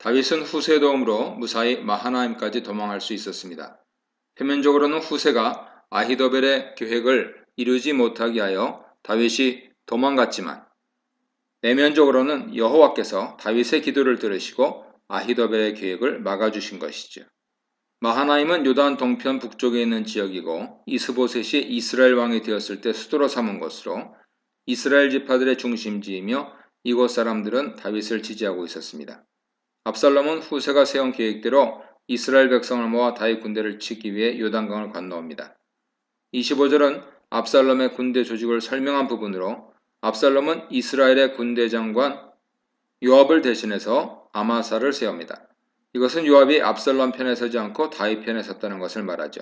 A: 다윗은 후세의 도움으로 무사히 마하나임까지 도망할 수 있었습니다. 표면적으로는 후세가 아히도벨의 계획을 이루지 못하게 하여 다윗이 도망갔지만 내면적으로는 여호와께서 다윗의 기도를 들으시고 아히도벨의 계획을 막아주신 것이죠. 마하나임은 요단 동편 북쪽에 있는 지역이고 이스보셋이 이스라엘 왕이 되었을 때 수도로 삼은 것으로 이스라엘 지파들의 중심지이며 이곳 사람들은 다윗을 지지하고 있었습니다. 압살롬은 후세가 세운 계획대로 이스라엘 백성을 모아 다윗 군대를 치기 위해 요단강을 건너옵니다. 25절은 압살롬의 군대 조직을 설명한 부분으로 압살롬은 이스라엘의 군대 장관 요압을 대신해서 아마사를 세웁니다. 이것은 요압이 압살롬 편에 서지 않고 다윗 편에 섰다는 것을 말하죠.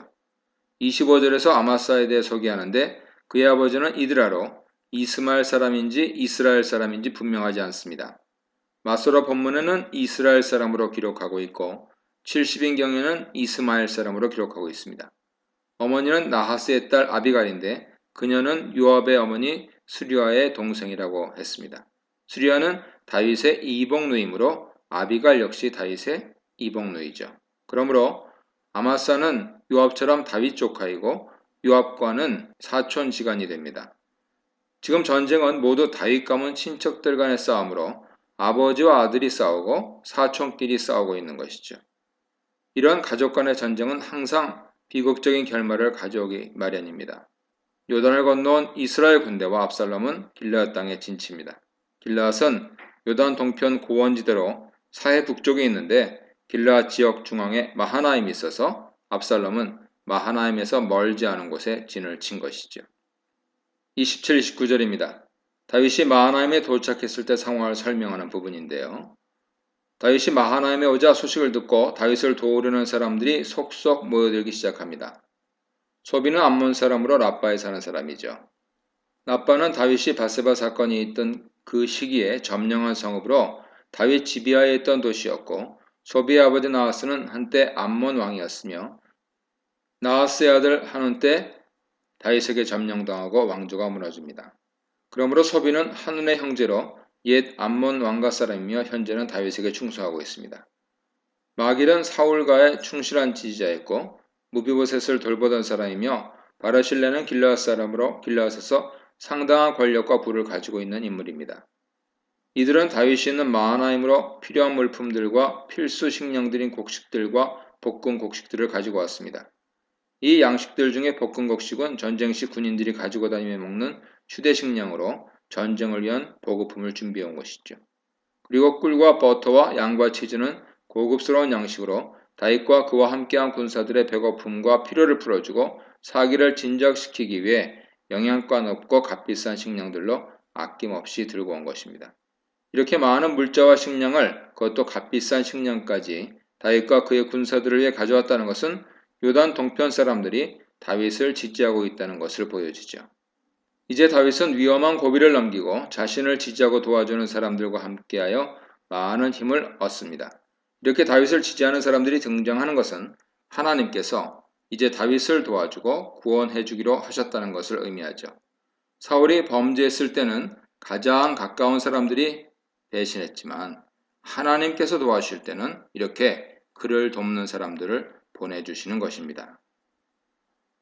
A: 25절에서 아마사에 대해 소개하는데 그의 아버지는 이드라로 이스마엘 사람인지 이스라엘 사람인지 분명하지 않습니다. 마소라 본문에는 이스라엘 사람으로 기록하고 있고 70인경에는 이스마엘 사람으로 기록하고 있습니다. 어머니는 나하스의 딸 아비갈인데 그녀는 요압의 어머니 수리아의 동생이라고 했습니다. 수리아는 다윗의 이복누이므로 아비갈 역시 다윗의 이복누이죠. 그러므로 아마사는 요압처럼 다윗 조카이고 요압과는 사촌지간이 됩니다. 지금 전쟁은 모두 다윗 가문 친척들 간의 싸움으로 아버지와 아들이 싸우고 사촌끼리 싸우고 있는 것이죠. 이런 가족 간의 전쟁은 항상 비극적인 결말을 가져오기 마련입니다. 요단을 건너온 이스라엘 군대와 압살롬은 길르앗 땅에 진치입니다. 길르앗은 요단 동편 고원지대로 사해 북쪽에 있는데 길르앗 지역 중앙에 마하나임이 있어서 압살롬은 마하나임에서 멀지 않은 곳에 진을 친 것이죠. 27, 29절입니다. 다윗이 마하나임에 도착했을 때 상황을 설명하는 부분인데요. 다윗이 마하나임에 오자 소식을 듣고 다윗을 도우려는 사람들이 속속 모여들기 시작합니다. 소비는 암몬 사람으로 라빠에 사는 사람이죠. 라빠는 다윗이 바세바 사건이 있던 그 시기에 점령한 성읍으로 다윗 지비하에 있던 도시였고 소비의 아버지 나하스는 한때 암몬 왕이었으며 나하스의 아들 하논 때 다윗에게 점령당하고 왕조가 무너집니다. 그러므로 소비는 한운의 형제로 옛 암몬 왕가 사람이며 현재는 다윗에게 충성하고 있습니다. 마길은 사울과의 충실한 지지자였고 무비보셋을 돌보던 사람이며 바르실레는 길르앗 사람으로 길르앗에서 상당한 권력과 부를 가지고 있는 인물입니다. 이들은 다윗이 있는 마하나임으로 필요한 물품들과 필수 식량들인 곡식들과 볶은 곡식들을 가지고 왔습니다. 이 양식들 중에 볶은 곡식은 전쟁 시 군인들이 가지고 다니며 먹는 휴대식량으로 전쟁을 위한 보급품을 준비해 온 것이죠. 그리고 꿀과 버터와 양과 치즈는 고급스러운 양식으로 다윗과 그와 함께한 군사들의 배고픔과 필요를 풀어주고 사기를 진작시키기 위해 영양가 높고 값비싼 식량들로 아낌없이 들고 온 것입니다. 이렇게 많은 물자와 식량을 그것도 값비싼 식량까지 다윗과 그의 군사들을 위해 가져왔다는 것은 요단 동편 사람들이 다윗을 지지하고 있다는 것을 보여주죠. 이제 다윗은 위험한 고비를 넘기고 자신을 지지하고 도와주는 사람들과 함께하여 많은 힘을 얻습니다. 이렇게 다윗을 지지하는 사람들이 등장하는 것은 하나님께서 이제 다윗을 도와주고 구원해 주기로 하셨다는 것을 의미하죠. 사울이 범죄했을 때는 가장 가까운 사람들이 대신했지만 하나님께서 도와주실 때는 이렇게 그를 돕는 사람들을 보내주시는 것입니다.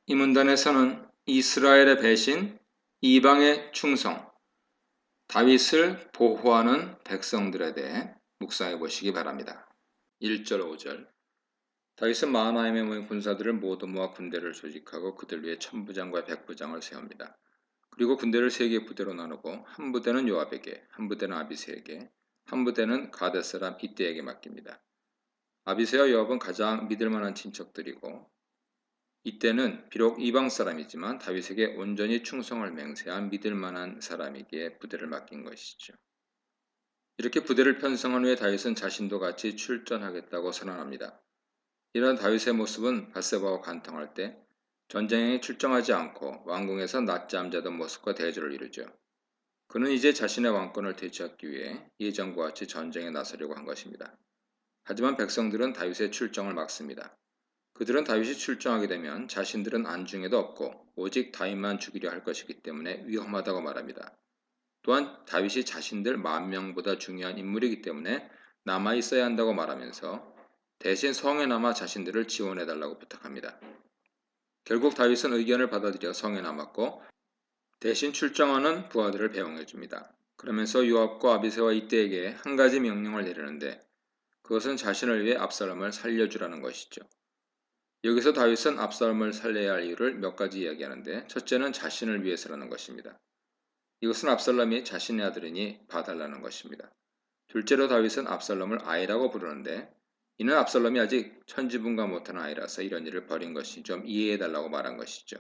A: 이 문단에서는 이스라엘의 배신, 이방의 충성, 다윗을 보호하는 백성들에 대해 묵상해 보시기 바랍니다. 1절, 5절 다윗은 마하나임에 모인 군사들을 모두 모아 군대를 조직하고 그들 위에 천부장과 백부장을 세웁니다. 그리고 군대를 세 개 부대로 나누고 한 부대는 요압에게, 한 부대는 아비새에게, 한 부대는 가드 사람 이때에게 맡깁니다. 아비새와 요압은 가장 믿을 만한 친척들이고 이때는 비록 이방 사람이지만 다윗에게 온전히 충성을 맹세한 믿을 만한 사람에게 부대를 맡긴 것이죠. 이렇게 부대를 편성한 후에 다윗은 자신도 같이 출전하겠다고 선언합니다. 이런 다윗의 모습은 밧세바와 간통할 때 전쟁에 출정하지 않고 왕궁에서 낮잠 자던 모습과 대조를 이루죠. 그는 이제 자신의 왕권을 되찾기 위해 예전과 같이 전쟁에 나서려고 한 것입니다. 하지만 백성들은 다윗의 출정을 막습니다. 그들은 다윗이 출정하게 되면 자신들은 안중에도 없고 오직 다윗만 죽이려 할 것이기 때문에 위험하다고 말합니다. 또한 다윗이 자신들 10,000명보다 중요한 인물이기 때문에 남아 있어야 한다고 말하면서 대신 성에 남아 자신들을 지원해달라고 부탁합니다. 결국 다윗은 의견을 받아들여 성에 남았고 대신 출정하는 부하들을 배웅해줍니다. 그러면서 요압과 아비새와 이때에게 한 가지 명령을 내리는데 그것은 자신을 위해 압살롬을 살려주라는 것이죠. 여기서 다윗은 압살롬을 살려야 할 이유를 몇 가지 이야기하는데 첫째는 자신을 위해서라는 것입니다. 이것은 압살롬이 자신의 아들이니 봐달라는 것입니다. 둘째로 다윗은 압살롬을 아이라고 부르는데 이는 압살롬이 아직 천지분간 못한 아이라서 이런 일을 벌인 것이 좀 이해해달라고 말한 것이죠.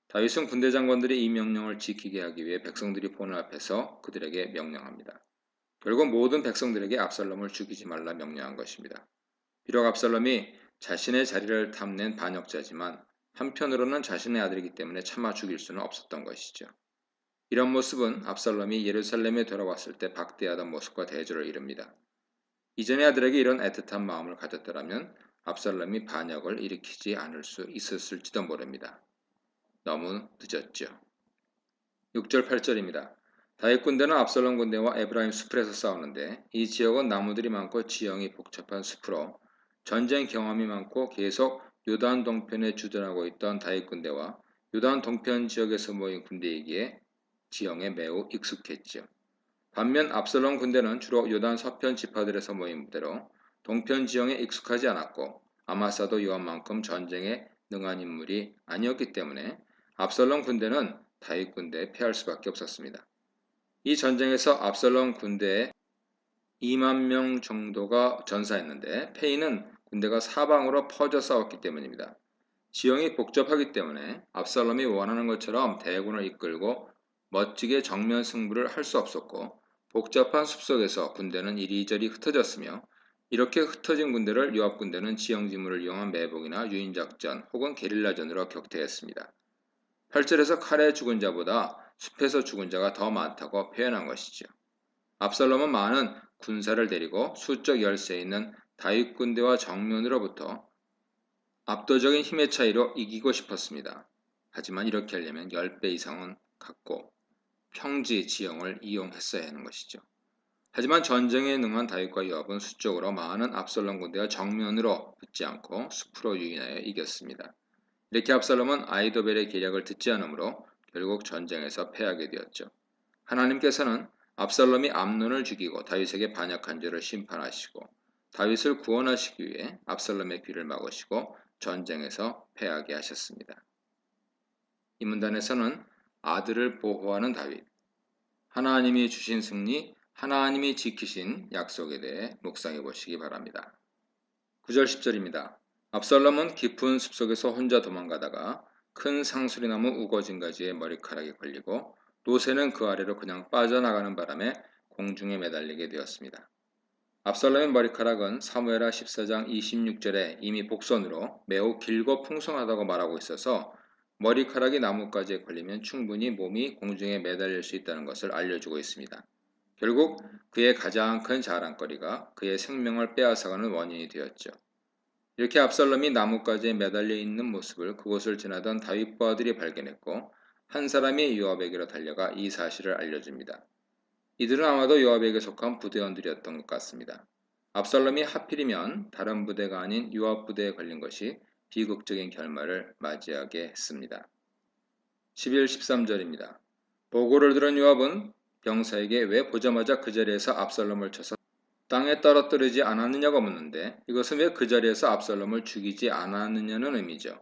A: 다윗은 군대 장관들이 이 명령을 지키게 하기 위해 백성들이 보는 앞에서 그들에게 명령합니다. 결국 모든 백성들에게 압살롬을 죽이지 말라 명령한 것입니다. 비록 압살롬이 자신의 자리를 탐낸 반역자지만 한편으로는 자신의 아들이기 때문에 차마 죽일 수는 없었던 것이죠. 이런 모습은 압살롬이 예루살렘에 돌아왔을 때 박대하던 모습과 대조를 이룹니다. 이전의 아들에게 이런 애틋한 마음을 가졌더라면 압살롬이 반역을 일으키지 않을 수 있었을지도 모릅니다. 너무 늦었죠. 6절 8절입니다. 다윗 군대는 압살롬 군대와 에브라임 숲에서 싸우는데 이 지역은 나무들이 많고 지형이 복잡한 숲으로 전쟁 경험이 많고 계속 요단 동편에 주둔하고 있던 다윗 군대와 요단 동편 지역에서 모인 군대이기에 지형에 매우 익숙했지요. 반면 압살롬 군대는 주로 요단 서편 지파들에서 모인 부대로 동편 지형에 익숙하지 않았고 아마사도 요압만큼 전쟁에 능한 인물이 아니었기 때문에 압살롬 군대는 다윗 군대에 패할 수밖에 없었습니다. 이 전쟁에서 압살롬 군대에 2만 명 정도가 전사했는데 패인은 군대가 사방으로 퍼져 싸웠기 때문입니다. 지형이 복잡하기 때문에 압살롬이 원하는 것처럼 대군을 이끌고 멋지게 정면 승부를 할 수 없었고 복잡한 숲속에서 군대는 이리저리 흩어졌으며 이렇게 흩어진 군대를 요압 군대는 지형지물을 이용한 매복이나 유인작전 혹은 게릴라전으로 격퇴했습니다. 8절에서 칼에 죽은 자보다 숲에서 죽은 자가 더 많다고 표현한 것이죠. 압살롬은 많은 군사를 데리고 수적 열세 있는 다윗 군대와 정면으로부터 압도적인 힘의 차이로 이기고 싶었습니다. 하지만 이렇게 하려면 10배 이상은 갖고 평지 지형을 이용했어야 하는 것이죠. 하지만 전쟁에 능한 다윗과 요압은 수적으로 많은 압살롬 군대가 정면으로 붙지 않고 숲으로 유인하여 이겼습니다. 이렇게 압살롬은 아히도벨의 계략을 듣지 않으므로 결국 전쟁에서 패하게 되었죠. 하나님께서는 압살롬이 암논을 죽이고 다윗에게 반역한 죄를 심판하시고 다윗을 구원하시기 위해 압살롬의 귀를 막으시고 전쟁에서 패하게 하셨습니다. 이 문단에서는 아들을 보호하는 다윗, 하나님이 주신 승리, 하나님이 지키신 약속에 대해 묵상해 보시기 바랍니다. 9절 10절입니다. 압살롬은 깊은 숲속에서 혼자 도망가다가 큰 상수리나무 우거진가지에 머리카락이 걸리고 노새는 그 아래로 그냥 빠져나가는 바람에 공중에 매달리게 되었습니다. 압살롬의 머리카락은 사무엘하 14장 26절에 이미 복선으로 매우 길고 풍성하다고 말하고 있어서 머리카락이 나뭇가지에 걸리면 충분히 몸이 공중에 매달릴 수 있다는 것을 알려주고 있습니다. 결국 그의 가장 큰 자랑거리가 그의 생명을 빼앗아가는 원인이 되었죠. 이렇게 압살롬이 나뭇가지에 매달려 있는 모습을 그곳을 지나던 다윗 부하들이 발견했고 한 사람이 요압에게로 달려가 이 사실을 알려줍니다. 이들은 아마도 요압에게 속한 부대원들이었던 것 같습니다. 압살롬이 하필이면 다른 부대가 아닌 요압 부대에 걸린 것이 비극적인 결말을 맞이하게 했습니다. 11, 13절입니다. 보고를 들은 요압은 병사에게 왜 보자마자 그 자리에서 압살롬을 쳐서 땅에 떨어뜨리지 않았느냐고 묻는데 이것은 왜 그 자리에서 압살롬을 죽이지 않았느냐는 의미죠.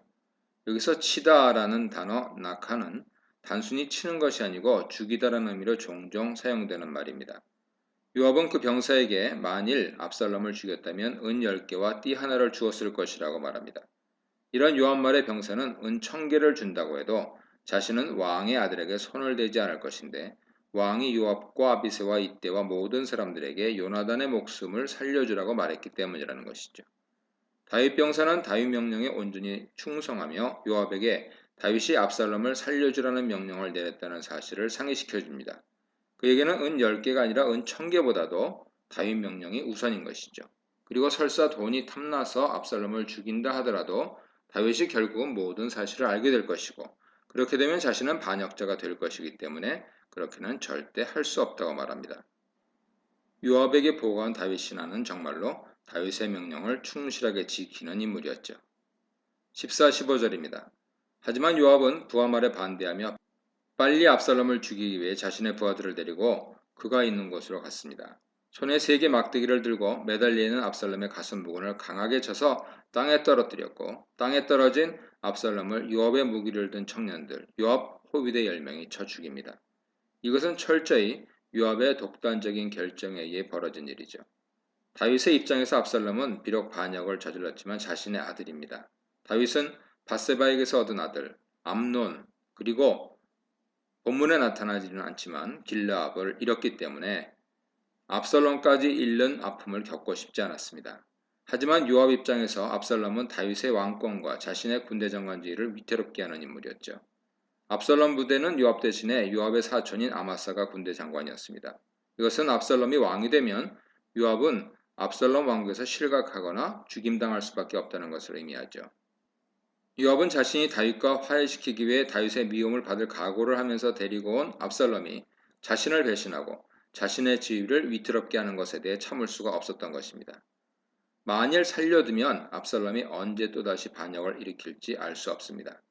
A: 여기서 치다라는 단어 낙하는 단순히 치는 것이 아니고 죽이다라는 의미로 종종 사용되는 말입니다. 요압은 그 병사에게 만일 압살롬을 죽였다면 은 10개와 띠 하나를 주었을 것이라고 말합니다. 이런 요압 말의 병사는 은 1000개를 준다고 해도 자신은 왕의 아들에게 손을 대지 않을 것인데 왕이 요압과 아비새와 이때와 모든 사람들에게 요나단의 목숨을 살려주라고 말했기 때문이라는 것이죠. 다윗 병사는 다윗 명령에 온전히 충성하며 요압에게 다윗이 압살롬을 살려주라는 명령을 내렸다는 사실을 상기시켜 줍니다. 그에게는 은 10개가 아니라 은 1000개보다도 다윗 명령이 우선인 것이죠. 그리고 설사 돈이 탐나서 압살롬을 죽인다 하더라도 다윗이 결국은 모든 사실을 알게 될 것이고 그렇게 되면 자신은 반역자가 될 것이기 때문에 그렇게는 절대 할 수 없다고 말합니다. 요압에게 보고한 다윗 신하는 정말로 다윗의 명령을 충실하게 지키는 인물이었죠. 14, 15절입니다. 하지만 요압은 부하 말에 반대하며 빨리 압살롬을 죽이기 위해 자신의 부하들을 데리고 그가 있는 곳으로 갔습니다. 손에 3개 막대기를 들고 매달려 있는 압살롬의 가슴 부분을 강하게 쳐서 땅에 떨어뜨렸고 땅에 떨어진 압살롬을 요압의 무기를 든 청년들, 요압 호위대 10명이 쳐 죽입니다. 이것은 철저히 요압의 독단적인 결정에 의해 벌어진 일이죠. 다윗의 입장에서 압살롬은 비록 반역을 저질렀지만 자신의 아들입니다. 다윗은 밧세바에게서 얻은 아들 암논 그리고 본문에 나타나지는 않지만 길르압을 잃었기 때문에 압살롬까지 잃는 아픔을 겪고 싶지 않았습니다. 하지만 요압 입장에서 압살롬은 다윗의 왕권과 자신의 군대 장관지위를 위태롭게 하는 인물이었죠. 압살롬 부대는 요압 대신에 요압의 사촌인 아마사가 군대 장관이었습니다. 이것은 압살롬이 왕이 되면 요압은 압살롬 왕국에서 실각하거나 죽임당할 수밖에 없다는 것을 의미하죠. 요압은 자신이 다윗과 화해시키기 위해 다윗의 미움을 받을 각오를 하면서 데리고 온 압살롬이 자신을 배신하고 자신의 지위를 위태롭게 하는 것에 대해 참을 수가 없었던 것입니다. 만일 살려두면 압살롬이 언제 또다시 반역을 일으킬지 알 수 없습니다.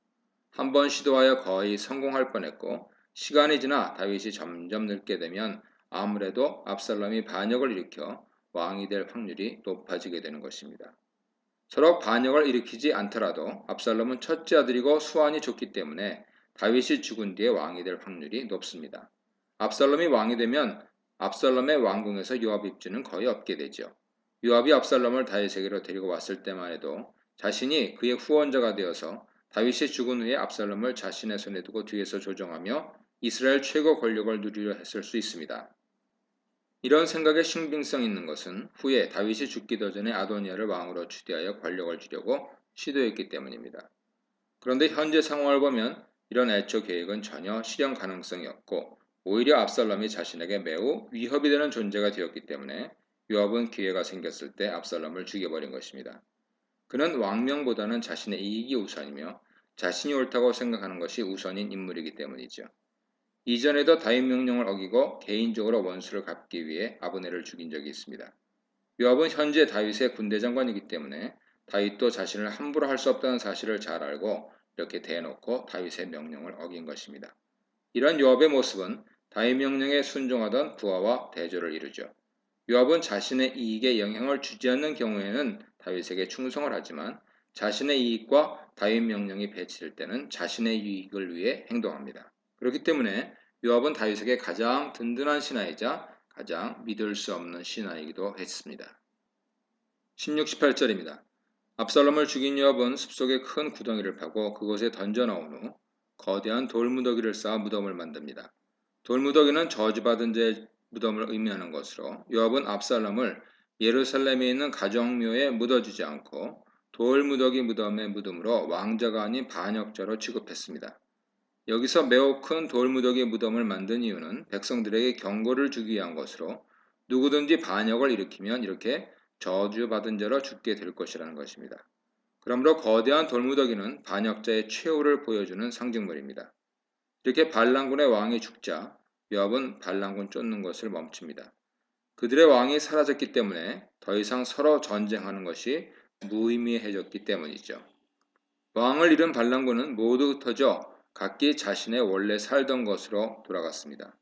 A: 한 번 시도하여 거의 성공할 뻔했고 시간이 지나 다윗이 점점 늙게 되면 아무래도 압살롬이 반역을 일으켜 왕이 될 확률이 높아지게 되는 것입니다. 서로 반역을 일으키지 않더라도 압살롬은 첫째 아들이고 수완이 좋기 때문에 다윗이 죽은 뒤에 왕이 될 확률이 높습니다. 압살롬이 왕이 되면 압살롬의 왕궁에서 요압 입지는 거의 없게 되죠. 요압이 압살롬을 다윗에게로 데리고 왔을 때만 해도 자신이 그의 후원자가 되어서 다윗이 죽은 후에 압살롬을 자신의 손에 두고 뒤에서 조종하며 이스라엘 최고 권력을 누리려 했을 수 있습니다. 이런 생각에 신빙성 있는 것은 후에 다윗이 죽기도 전에 아도니아를 왕으로 추대하여 권력을 주려고 시도했기 때문입니다. 그런데 현재 상황을 보면 이런 애초 계획은 전혀 실현 가능성이 없고 오히려 압살롬이 자신에게 매우 위협이 되는 존재가 되었기 때문에 요압은 기회가 생겼을 때 압살롬을 죽여버린 것입니다. 그는 왕명보다는 자신의 이익이 우선이며 자신이 옳다고 생각하는 것이 우선인 인물이기 때문이죠. 이전에도 다윗 명령을 어기고 개인적으로 원수를 갚기 위해 아브넬을 죽인 적이 있습니다. 요압은 현재 다윗의 군대 장관이기 때문에 다윗도 자신을 함부로 할 수 없다는 사실을 잘 알고 이렇게 대놓고 다윗의 명령을 어긴 것입니다. 이런 요압의 모습은 다윗 명령에 순종하던 부하와 대조를 이루죠. 요압은 자신의 이익에 영향을 주지 않는 경우에는 다윗에게 충성을 하지만 자신의 이익과 다윗 명령이 배치될 때는 자신의 유익을 위해 행동합니다. 그렇기 때문에 요압은 다윗에게 가장 든든한 신하이자 가장 믿을 수 없는 신하이기도 했습니다. 16, 18절입니다. 압살롬을 죽인 요압은 숲속에 큰 구덩이를 파고 그곳에 던져 넣은 후 거대한 돌무더기를 쌓아 무덤을 만듭니다. 돌무더기는 저주받은 자의 무덤을 의미하는 것으로 요압은 압살롬을 예루살렘에 있는 가정묘에 묻어주지 않고 돌무더기 무덤에 묻음으로 왕자가 아닌 반역자로 취급했습니다. 여기서 매우 큰 돌무더기 무덤을 만든 이유는 백성들에게 경고를 주기 위한 것으로 누구든지 반역을 일으키면 이렇게 저주받은 자로 죽게 될 것이라는 것입니다. 그러므로 거대한 돌무더기는 반역자의 최후를 보여주는 상징물입니다. 이렇게 반란군의 왕이 죽자 요압은 반란군 쫓는 것을 멈춥니다. 그들의 왕이 사라졌기 때문에 더 이상 서로 전쟁하는 것이 무의미해졌기 때문이죠. 왕을 잃은 반란군은 모두 흩어져 각기 자신의 원래 살던 곳으로 돌아갔습니다.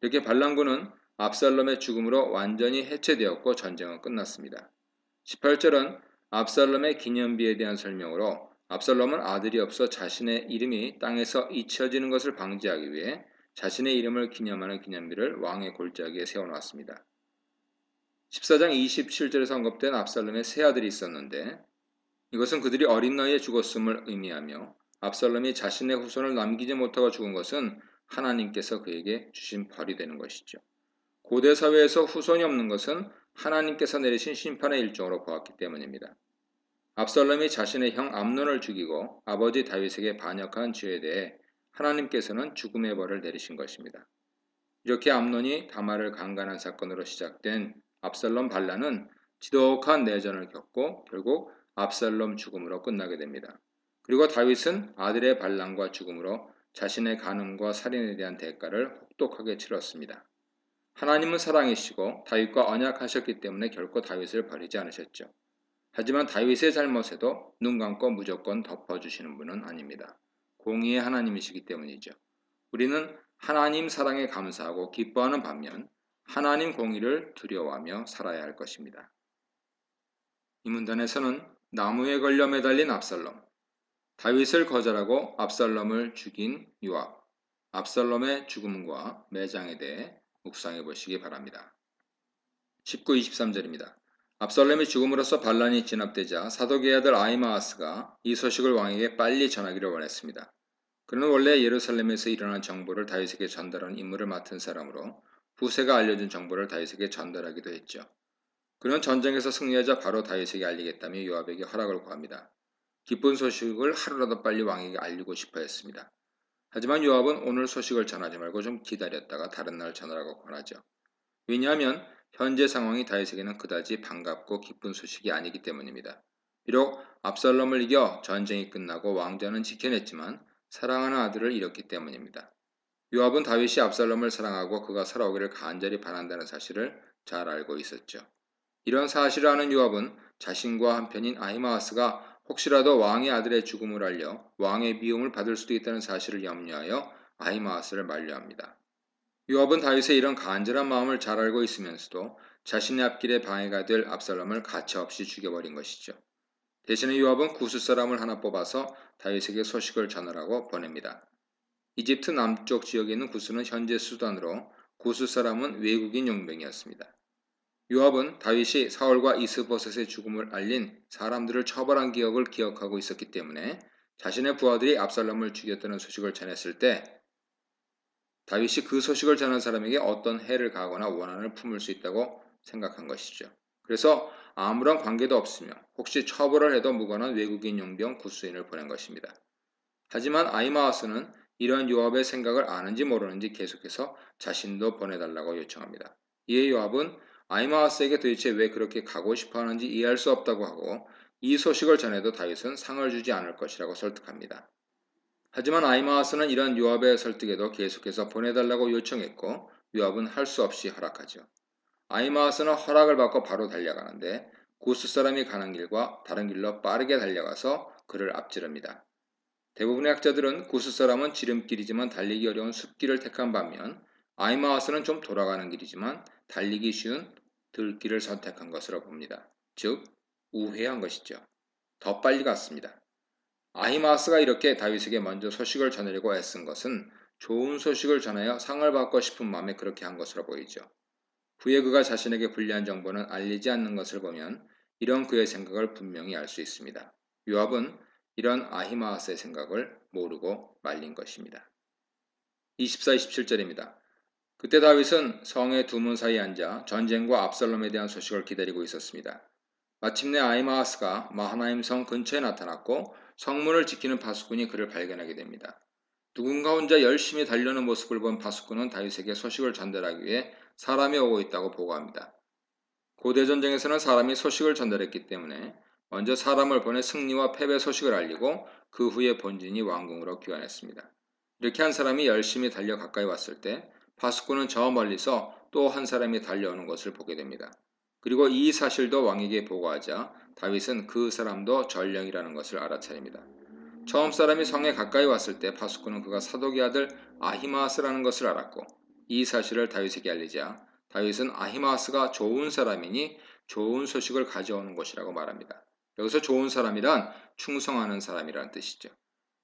A: 이렇게 반란군은 압살롬의 죽음으로 완전히 해체되었고 전쟁은 끝났습니다. 18절은 압살롬의 기념비에 대한 설명으로 압살롬은 아들이 없어 자신의 이름이 땅에서 잊혀지는 것을 방지하기 위해 자신의 이름을 기념하는 기념비를 왕의 골짜기에 세워놨습니다. 14장 27절에서 언급된 압살롬의 세 아들이 있었는데 이것은 그들이 어린 나이에 죽었음을 의미하며 압살롬이 자신의 후손을 남기지 못하고 죽은 것은 하나님께서 그에게 주신 벌이 되는 것이죠. 고대 사회에서 후손이 없는 것은 하나님께서 내리신 심판의 일종으로 보았기 때문입니다. 압살롬이 자신의 형 암논을 죽이고 아버지 다윗에게 반역한 죄에 대해 하나님께서는 죽음의 벌을 내리신 것입니다. 이렇게 암논이 다말을 강간한 사건으로 시작된 압살롬 반란은 지독한 내전을 겪고 결국 압살롬 죽음으로 끝나게 됩니다. 그리고 다윗은 아들의 반란과 죽음으로 자신의 간음과 살인에 대한 대가를 혹독하게 치렀습니다. 하나님은 사랑이시고 다윗과 언약하셨기 때문에 결코 다윗을 버리지 않으셨죠. 하지만 다윗의 잘못에도 눈 감고 무조건 덮어주시는 분은 아닙니다. 공의의 하나님이시기 때문이죠. 우리는 하나님 사랑에 감사하고 기뻐하는 반면 하나님 공의를 두려워하며 살아야 할 것입니다. 이 문단에서는 나무에 걸려 매달린 압살롬, 다윗을 거절하고 압살롬을 죽인 요압, 압살롬의 죽음과 매장에 대해 묵상해 보시기 바랍니다. 19, 23절입니다. 압살롬이 죽음으로써 반란이 진압되자 사독의 아들 아히마아스가 이 소식을 왕에게 빨리 전하기를 원했습니다. 그는 원래 예루살렘에서 일어난 정보를 다윗에게 전달하는 임무를 맡은 사람으로 후세가 알려준 정보를 다윗에게 전달하기도 했죠. 그는 전쟁에서 승리하자 바로 다윗에게 알리겠다며 요압에게 허락을 구합니다. 기쁜 소식을 하루라도 빨리 왕에게 알리고 싶어 했습니다. 하지만 요압은 오늘 소식을 전하지 말고 좀 기다렸다가 다른 날 전하라고 권하죠. 왜냐하면 현재 상황이 다윗에게는 그다지 반갑고 기쁜 소식이 아니기 때문입니다. 비록 압살롬을 이겨 전쟁이 끝나고 왕좌는 지켜냈지만 사랑하는 아들을 잃었기 때문입니다. 요압은 다윗이 압살롬을 사랑하고 그가 살아오기를 간절히 바란다는 사실을 잘 알고 있었죠. 이런 사실을 아는 요압은 자신과 한편인 아히마아스가 혹시라도 왕의 아들의 죽음을 알려 왕의 미움을 받을 수도 있다는 사실을 염려하여 아히마아스를 만류합니다. 요압은 다윗의 이런 간절한 마음을 잘 알고 있으면서도 자신의 앞길에 방해가 될 압살롬을 가차없이 죽여버린 것이죠. 대신에 요압은 구스 사람을 하나 뽑아서 다윗에게 소식을 전하라고 보냅니다. 이집트 남쪽 지역에 있는 구스는 현재 수단으로 구스 사람은 외국인 용병이었습니다. 요압은 다윗이 사울과 이스보셋의 죽음을 알린 사람들을 처벌한 기억을 기억하고 있었기 때문에 자신의 부하들이 압살롬을 죽였다는 소식을 전했을 때 다윗이 그 소식을 전한 사람에게 어떤 해를 가하거나 원한을 품을 수 있다고 생각한 것이죠. 그래서 아무런 관계도 없으며 혹시 처벌을 해도 무관한 외국인 용병 구스인을 보낸 것입니다. 하지만 아히마아스는 이러한 요압의 생각을 아는지 모르는지 계속해서 자신도 보내달라고 요청합니다. 이에 요압은 아히마아스에게 도대체 왜 그렇게 가고 싶어 하는지 이해할 수 없다고 하고 이 소식을 전해도 다윗은 상을 주지 않을 것이라고 설득합니다. 하지만 아히마아스는 이런 요압의 설득에도 계속해서 보내달라고 요청했고 요압은 할 수 없이 허락하죠. 아히마아스는 허락을 받고 바로 달려가는데 구스 사람이 가는 길과 다른 길로 빠르게 달려가서 그를 앞지릅니다. 대부분의 학자들은 구스 사람은 지름길이지만 달리기 어려운 숲길을 택한 반면 아히마아스는 좀 돌아가는 길이지만 달리기 쉬운 들길을 선택한 것으로 봅니다. 즉 우회한 것이죠. 더 빨리 갔습니다. 아히마아스가 이렇게 다윗에게 먼저 소식을 전하려고 애쓴 것은 좋은 소식을 전하여 상을 받고 싶은 마음에 그렇게 한 것으로 보이죠. 후에 그가 자신에게 불리한 정보는 알리지 않는 것을 보면 이런 그의 생각을 분명히 알 수 있습니다. 요압은 이런 아히마아스의 생각을 모르고 말린 것입니다. 24, 27절입니다. 그때 다윗은 성의 두 문 사이에 앉아 전쟁과 압살롬에 대한 소식을 기다리고 있었습니다. 마침내 아히마아스가 마하나임 성 근처에 나타났고 성문을 지키는 바수꾼이 그를 발견하게 됩니다. 누군가 혼자 열심히 달려오는 모습을 본 바수꾼은 다윗에게 소식을 전달하기 위해 사람이 오고 있다고 보고합니다. 고대 전쟁에서는 사람이 소식을 전달했기 때문에 먼저 사람을 보내 승리와 패배 소식을 알리고 그 후에 본진이 왕궁으로 귀환했습니다. 이렇게 한 사람이 열심히 달려 가까이 왔을 때 바수꾼은 저 멀리서 또 한 사람이 달려오는 것을 보게 됩니다. 그리고 이 사실도 왕에게 보고하자 다윗은 그 사람도 전령이라는 것을 알아차립니다. 처음 사람이 성에 가까이 왔을 때 바수꾼은 그가 사독의 아들 아히마아스라는 것을 알았고 이 사실을 다윗에게 알리자 다윗은 아히마아스가 좋은 사람이니 좋은 소식을 가져오는 것이라고 말합니다. 여기서 좋은 사람이란 충성하는 사람이라는 뜻이죠.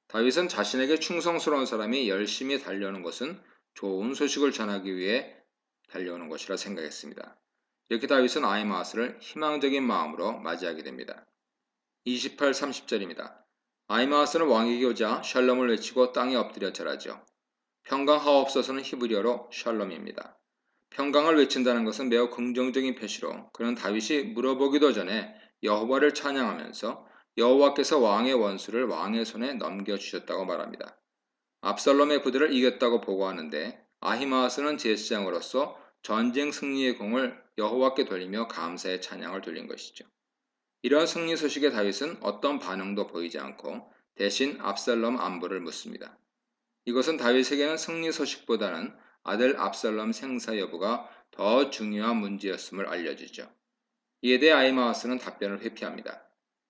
A: 다윗은 자신에게 충성스러운 사람이 열심히 달려오는 것은 좋은 소식을 전하기 위해 달려오는 것이라 생각했습니다. 이렇게 다윗은 아히마아스를 희망적인 마음으로 맞이하게 됩니다. 28, 30절입니다. 아히마아스는 왕에게 오자 샬롬을 외치고 땅에 엎드려 절하죠. 평강하옵소서는 히브리어로 샬롬입니다. 평강을 외친다는 것은 매우 긍정적인 표시로 그는 다윗이 물어보기도 전에 여호와를 찬양하면서 여호와께서 왕의 원수를 왕의 손에 넘겨주셨다고 말합니다. 압살롬의 부대를 이겼다고 보고하는데 아히마아스는 제사장으로서 전쟁 승리의 공을 여호와께 돌리며 감사의 찬양을 돌린 것이죠. 이러한 승리 소식에 다윗은 어떤 반응도 보이지 않고 대신 압살롬 안부를 묻습니다. 이것은 다윗에게는 승리 소식보다는 아들 압살롬 생사 여부가 더 중요한 문제였음을 알려주죠. 이에 대해 아히마아스는 답변을 회피합니다.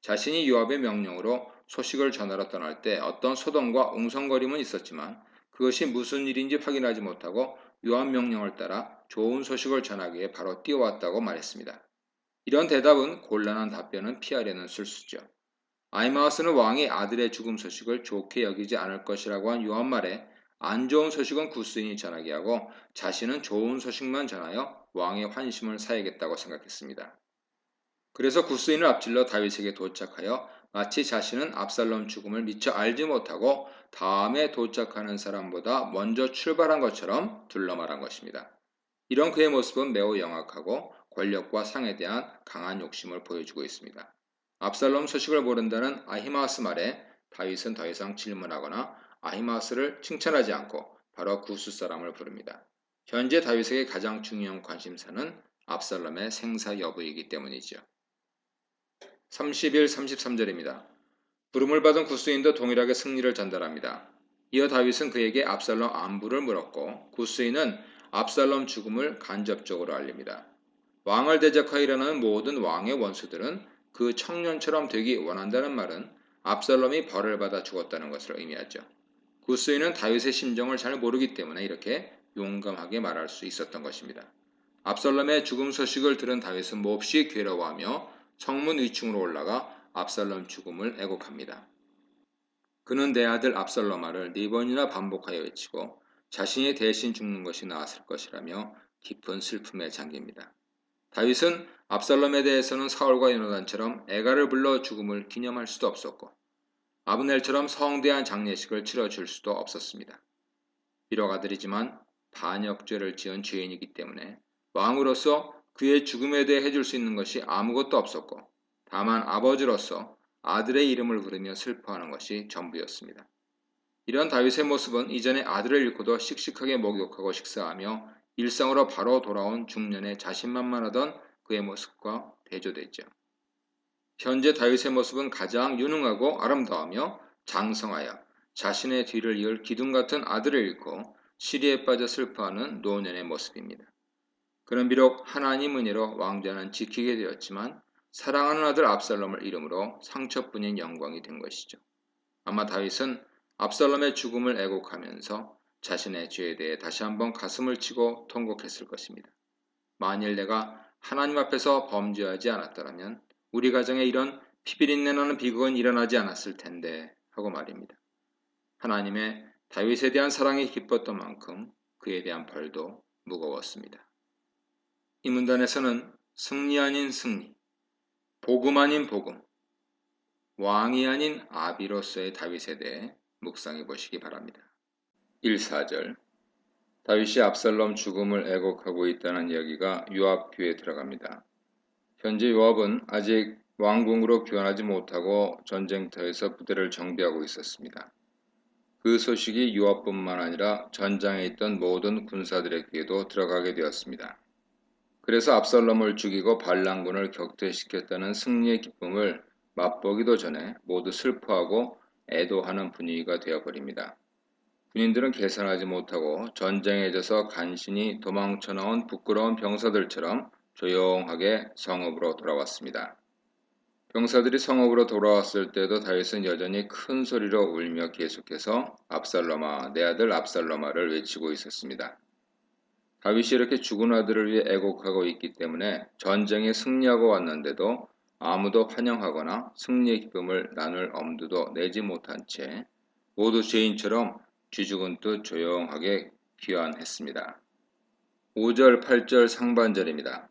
A: 자신이 요압의 명령으로 소식을 전하러 떠날 때 어떤 소동과 웅성거림은 있었지만 그것이 무슨 일인지 확인하지 못하고 요압 명령을 따라 좋은 소식을 전하기 위해 바로 뛰어왔다고 말했습니다. 이런 대답은 곤란한 답변은 피하려는 술수죠. 아히마아스는 왕이 아들의 죽음 소식을 좋게 여기지 않을 것이라고 한 요압 말에 안 좋은 소식은 구스인이 전하게 하고 자신은 좋은 소식만 전하여 왕의 환심을 사야겠다고 생각했습니다. 그래서 구스인을 앞질러 다윗에게 도착하여 마치 자신은 압살롬 죽음을 미처 알지 못하고 다음에 도착하는 사람보다 먼저 출발한 것처럼 둘러말한 것입니다. 이런 그의 모습은 매우 영악하고 권력과 상에 대한 강한 욕심을 보여주고 있습니다. 압살롬 소식을 모른다는 아히마아스 말에 다윗은 더 이상 질문하거나 아히마아스를 칭찬하지 않고 바로 구스 사람을 부릅니다. 현재 다윗에게 가장 중요한 관심사는 압살롬의 생사 여부이기 때문이죠. 30일 33절입니다. 부름을 받은 구스인도 동일하게 승리를 전달합니다. 이어 다윗은 그에게 압살롬 안부를 물었고 구스인은 압살롬 죽음을 간접적으로 알립니다. 왕을 대적하여 일어나는 모든 왕의 원수들은 그 청년처럼 되기 원한다는 말은 압살롬이 벌을 받아 죽었다는 것을 의미하죠. 구스인은 다윗의 심정을 잘 모르기 때문에 이렇게 용감하게 말할 수 있었던 것입니다. 압살롬의 죽음 소식을 들은 다윗은 몹시 괴로워하며 성문 위층으로 올라가 압살롬 죽음을 애곡합니다. 그는 내 아들 압살롬아를 4번이나 반복하여 외치고 자신이 대신 죽는 것이 나았을 것이라며 깊은 슬픔에 잠깁니다. 다윗은 압살롬에 대해서는 사울과 요나단처럼 애가를 불러 죽음을 기념할 수도 없었고 아브넬처럼 성대한 장례식을 치러줄 수도 없었습니다. 비록 아들이지만 반역죄를 지은 죄인이기 때문에 왕으로서 그의 죽음에 대해 해줄 수 있는 것이 아무것도 없었고 다만 아버지로서 아들의 이름을 부르며 슬퍼하는 것이 전부였습니다. 이런 다윗의 모습은 이전에 아들을 잃고도 씩씩하게 목욕하고 식사하며 일상으로 바로 돌아온 중년의 자신만만하던 그의 모습과 대조되죠. 현재 다윗의 모습은 가장 유능하고 아름다우며 장성하여 자신의 뒤를 이을 기둥 같은 아들을 잃고 시리에 빠져 슬퍼하는 노년의 모습입니다. 그는 비록 하나님 은혜로 왕좌는 지키게 되었지만 사랑하는 아들 압살롬을 잃음으로 상처뿐인 영광이 된 것이죠. 아마 다윗은 압살롬의 죽음을 애곡하면서 자신의 죄에 대해 다시 한번 가슴을 치고 통곡했을 것입니다. 만일 내가 하나님 앞에서 범죄하지 않았더라면 우리 가정에 이런 피비린내 나는 비극은 일어나지 않았을 텐데 하고 말입니다. 하나님의 다윗에 대한 사랑이 기뻤던 만큼 그에 대한 벌도 무거웠습니다. 이 문단에서는 승리 아닌 승리, 복음 아닌 복음, 왕이 아닌 아비로서의 다윗에 대해 묵상해 보시기 바랍니다. 1.4절 다윗이 압살롬 죽음을 애곡하고 있다는 이야기가 요압 귀에 들어갑니다. 현재 요압은 아직 왕궁으로 귀환하지 못하고 전쟁터에서 부대를 정비하고 있었습니다. 그 소식이 요압뿐만 아니라 전장에 있던 모든 군사들의 귀에도 들어가게 되었습니다. 그래서 압살롬을 죽이고 반란군을 격퇴시켰다는 승리의 기쁨을 맛보기도 전에 모두 슬퍼하고 애도하는 분위기가 되어버립니다. 군인들은 계산하지 못하고 전쟁에 져서 간신히 도망쳐 나온 부끄러운 병사들처럼 조용하게 성읍으로 돌아왔습니다. 병사들이 성읍으로 돌아왔을 때도 다윗은 여전히 큰 소리로 울며 계속해서 압살롬아, 내 아들 압살롬아를 외치고 있었습니다. 다윗이 이렇게 죽은 아들을 위해 애곡하고 있기 때문에 전쟁에 승리하고 왔는데도 아무도 환영하거나 승리의 기쁨을 나눌 엄두도 내지 못한 채 모두 죄인처럼 쥐죽은 듯 조용하게 귀환했습니다. 5절, 8절 상반절입니다.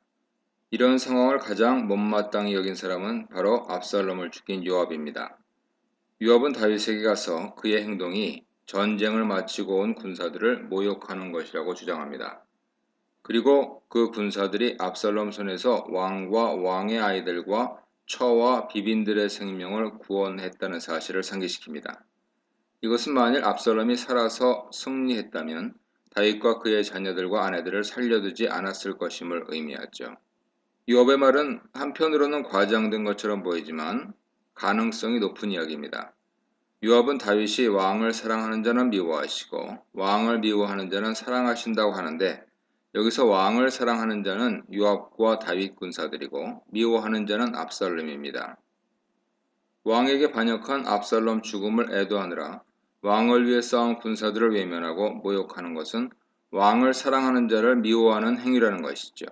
A: 이런 상황을 가장 못마땅히 여긴 사람은 바로 압살롬을 죽인 요압입니다. 요압은 다윗에게 가서 그의 행동이 전쟁을 마치고 온 군사들을 모욕하는 것이라고 주장합니다. 그리고 그 군사들이 압살롬 손에서 왕과 왕의 아이들과 처와 비빈들의 생명을 구원했다는 사실을 상기시킵니다. 이것은 만일 압살롬이 살아서 승리했다면 다윗과 그의 자녀들과 아내들을 살려두지 않았을 것임을 의미하죠. 요압의 말은 한편으로는 과장된 것처럼 보이지만 가능성이 높은 이야기입니다. 요압은 다윗이 왕을 사랑하는 자는 미워하시고 왕을 미워하는 자는 사랑하신다고 하는데 여기서 왕을 사랑하는 자는 요압과 다윗 군사들이고 미워하는 자는 압살롬입니다. 왕에게 반역한 압살롬 죽음을 애도하느라 왕을 위해 싸운 군사들을 외면하고 모욕하는 것은 왕을 사랑하는 자를 미워하는 행위라는 것이죠.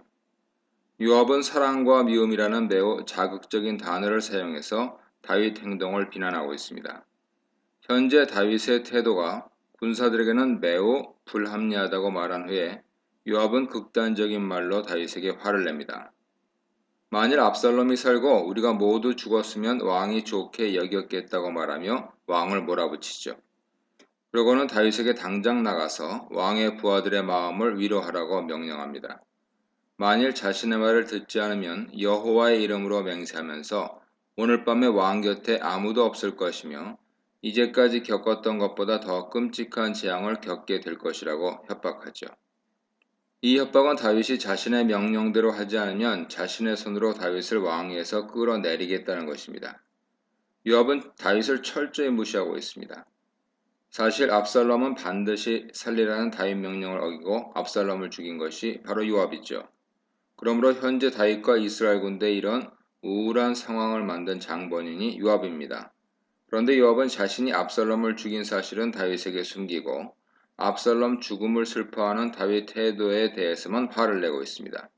A: 요압은 사랑과 미움이라는 매우 자극적인 단어를 사용해서 다윗 행동을 비난하고 있습니다. 현재 다윗의 태도가 군사들에게는 매우 불합리하다고 말한 후에 요압은 극단적인 말로 다윗에게 화를 냅니다. 만일 압살롬이 살고 우리가 모두 죽었으면 왕이 좋게 여겼겠다고 말하며 왕을 몰아붙이죠. 그러고는 다윗에게 당장 나가서 왕의 부하들의 마음을 위로하라고 명령합니다. 만일 자신의 말을 듣지 않으면 여호와의 이름으로 맹세하면서 오늘 밤에 왕 곁에 아무도 없을 것이며 이제까지 겪었던 것보다 더 끔찍한 재앙을 겪게 될 것이라고 협박하죠. 이 협박은 다윗이 자신의 명령대로 하지 않으면 자신의 손으로 다윗을 왕위에서 끌어내리겠다는 것입니다. 요압은 다윗을 철저히 무시하고 있습니다. 사실 압살롬은 반드시 살리라는 다윗 명령을 어기고 압살롬을 죽인 것이 바로 요압이죠. 그러므로 현재 다윗과 이스라엘 군대의 이런 우울한 상황을 만든 장본인이 요압입니다. 그런데 요압은 자신이 압살롬을 죽인 사실은 다윗에게 숨기고 압살롬 죽음을 슬퍼하는 다윗 태도에 대해서만 화를 내고 있습니다.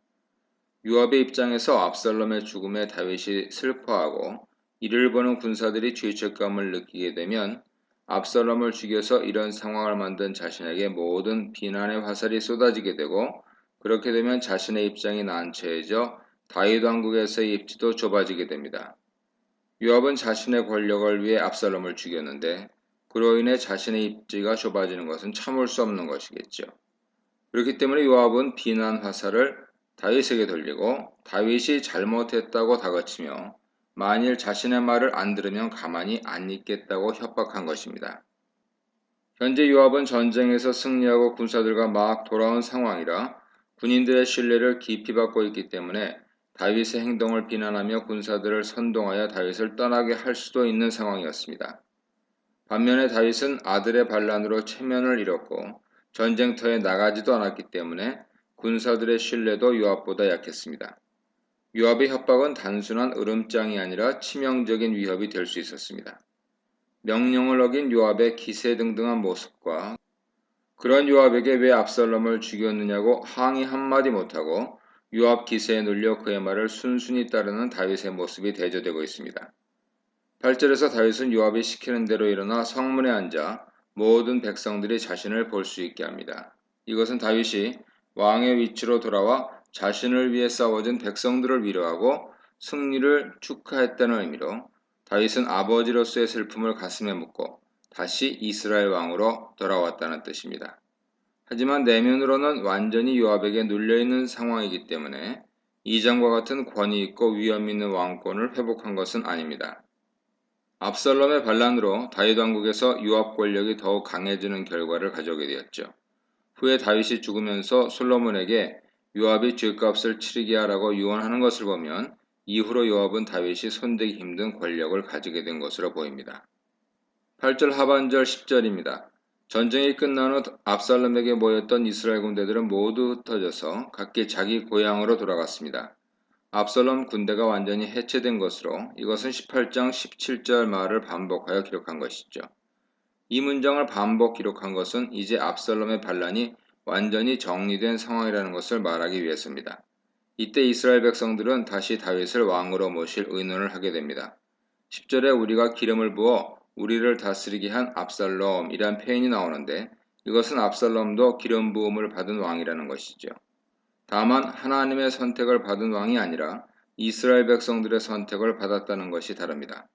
A: 요압의 입장에서 압살롬의 죽음에 다윗이 슬퍼하고 이를 보는 군사들이 죄책감을 느끼게 되면 압살롬을 죽여서 이런 상황을 만든 자신에게 모든 비난의 화살이 쏟아지게 되고 그렇게 되면 자신의 입장이 난처해져 다윗 왕국에서의 입지도 좁아지게 됩니다. 요압은 자신의 권력을 위해 압살롬을 죽였는데 그로 인해 자신의 입지가 좁아지는 것은 참을 수 없는 것이겠죠. 그렇기 때문에 요압은 비난 화살을 다윗에게 돌리고 다윗이 잘못했다고 다그치며 만일 자신의 말을 안 들으면 가만히 안 있겠다고 협박한 것입니다. 현재 요압은 전쟁에서 승리하고 군사들과 막 돌아온 상황이라 군인들의 신뢰를 깊이 받고 있기 때문에 다윗의 행동을 비난하며 군사들을 선동하여 다윗을 떠나게 할 수도 있는 상황이었습니다. 반면에 다윗은 아들의 반란으로 체면을 잃었고 전쟁터에 나가지도 않았기 때문에 군사들의 신뢰도 요압보다 약했습니다. 요압의 협박은 단순한 으름장이 아니라 치명적인 위협이 될 수 있었습니다. 명령을 어긴 요압의 기세등등한 모습과 그런 요압에게 왜 압살롬을 죽였느냐고 항의 한마디 못하고 요압 기세에 눌려 그의 말을 순순히 따르는 다윗의 모습이 대조되고 있습니다. 8절에서 다윗은 요압이 시키는 대로 일어나 성문에 앉아 모든 백성들이 자신을 볼 수 있게 합니다. 이것은 다윗이 왕의 위치로 돌아와 자신을 위해 싸워준 백성들을 위로하고 승리를 축하했다는 의미로 다윗은 아버지로서의 슬픔을 가슴에 묻고 다시 이스라엘 왕으로 돌아왔다는 뜻입니다. 하지만 내면으로는 완전히 요압에게 눌려있는 상황이기 때문에 이전과 같은 권위 있고 위험 있는 왕권을 회복한 것은 아닙니다. 압살롬의 반란으로 다윗 왕국에서 요압 권력이 더욱 강해지는 결과를 가져오게 되었죠. 후에 다윗이 죽으면서 솔로몬에게 요압이 죗값을 치르게 하라고 유언하는 것을 보면 이후로 요압은 다윗이 손대기 힘든 권력을 가지게 된 것으로 보입니다. 8절 하반절 10절입니다. 전쟁이 끝난 후 압살롬에게 모였던 이스라엘 군대들은 모두 흩어져서 각기 자기 고향으로 돌아갔습니다. 압살롬 군대가 완전히 해체된 것으로 이것은 18장 17절 말을 반복하여 기록한 것이죠. 이 문장을 반복 기록한 것은 이제 압살롬의 반란이 완전히 정리된 상황이라는 것을 말하기 위해서입니다. 이때 이스라엘 백성들은 다시 다윗을 왕으로 모실 의논을 하게 됩니다. 10절에 우리가 기름을 부어 우리를 다스리게 한 압살롬이란 표현이 나오는데 이것은 압살롬도 기름 부음을 받은 왕이라는 것이죠. 다만 하나님의 선택을 받은 왕이 아니라 이스라엘 백성들의 선택을 받았다는 것이 다릅니다.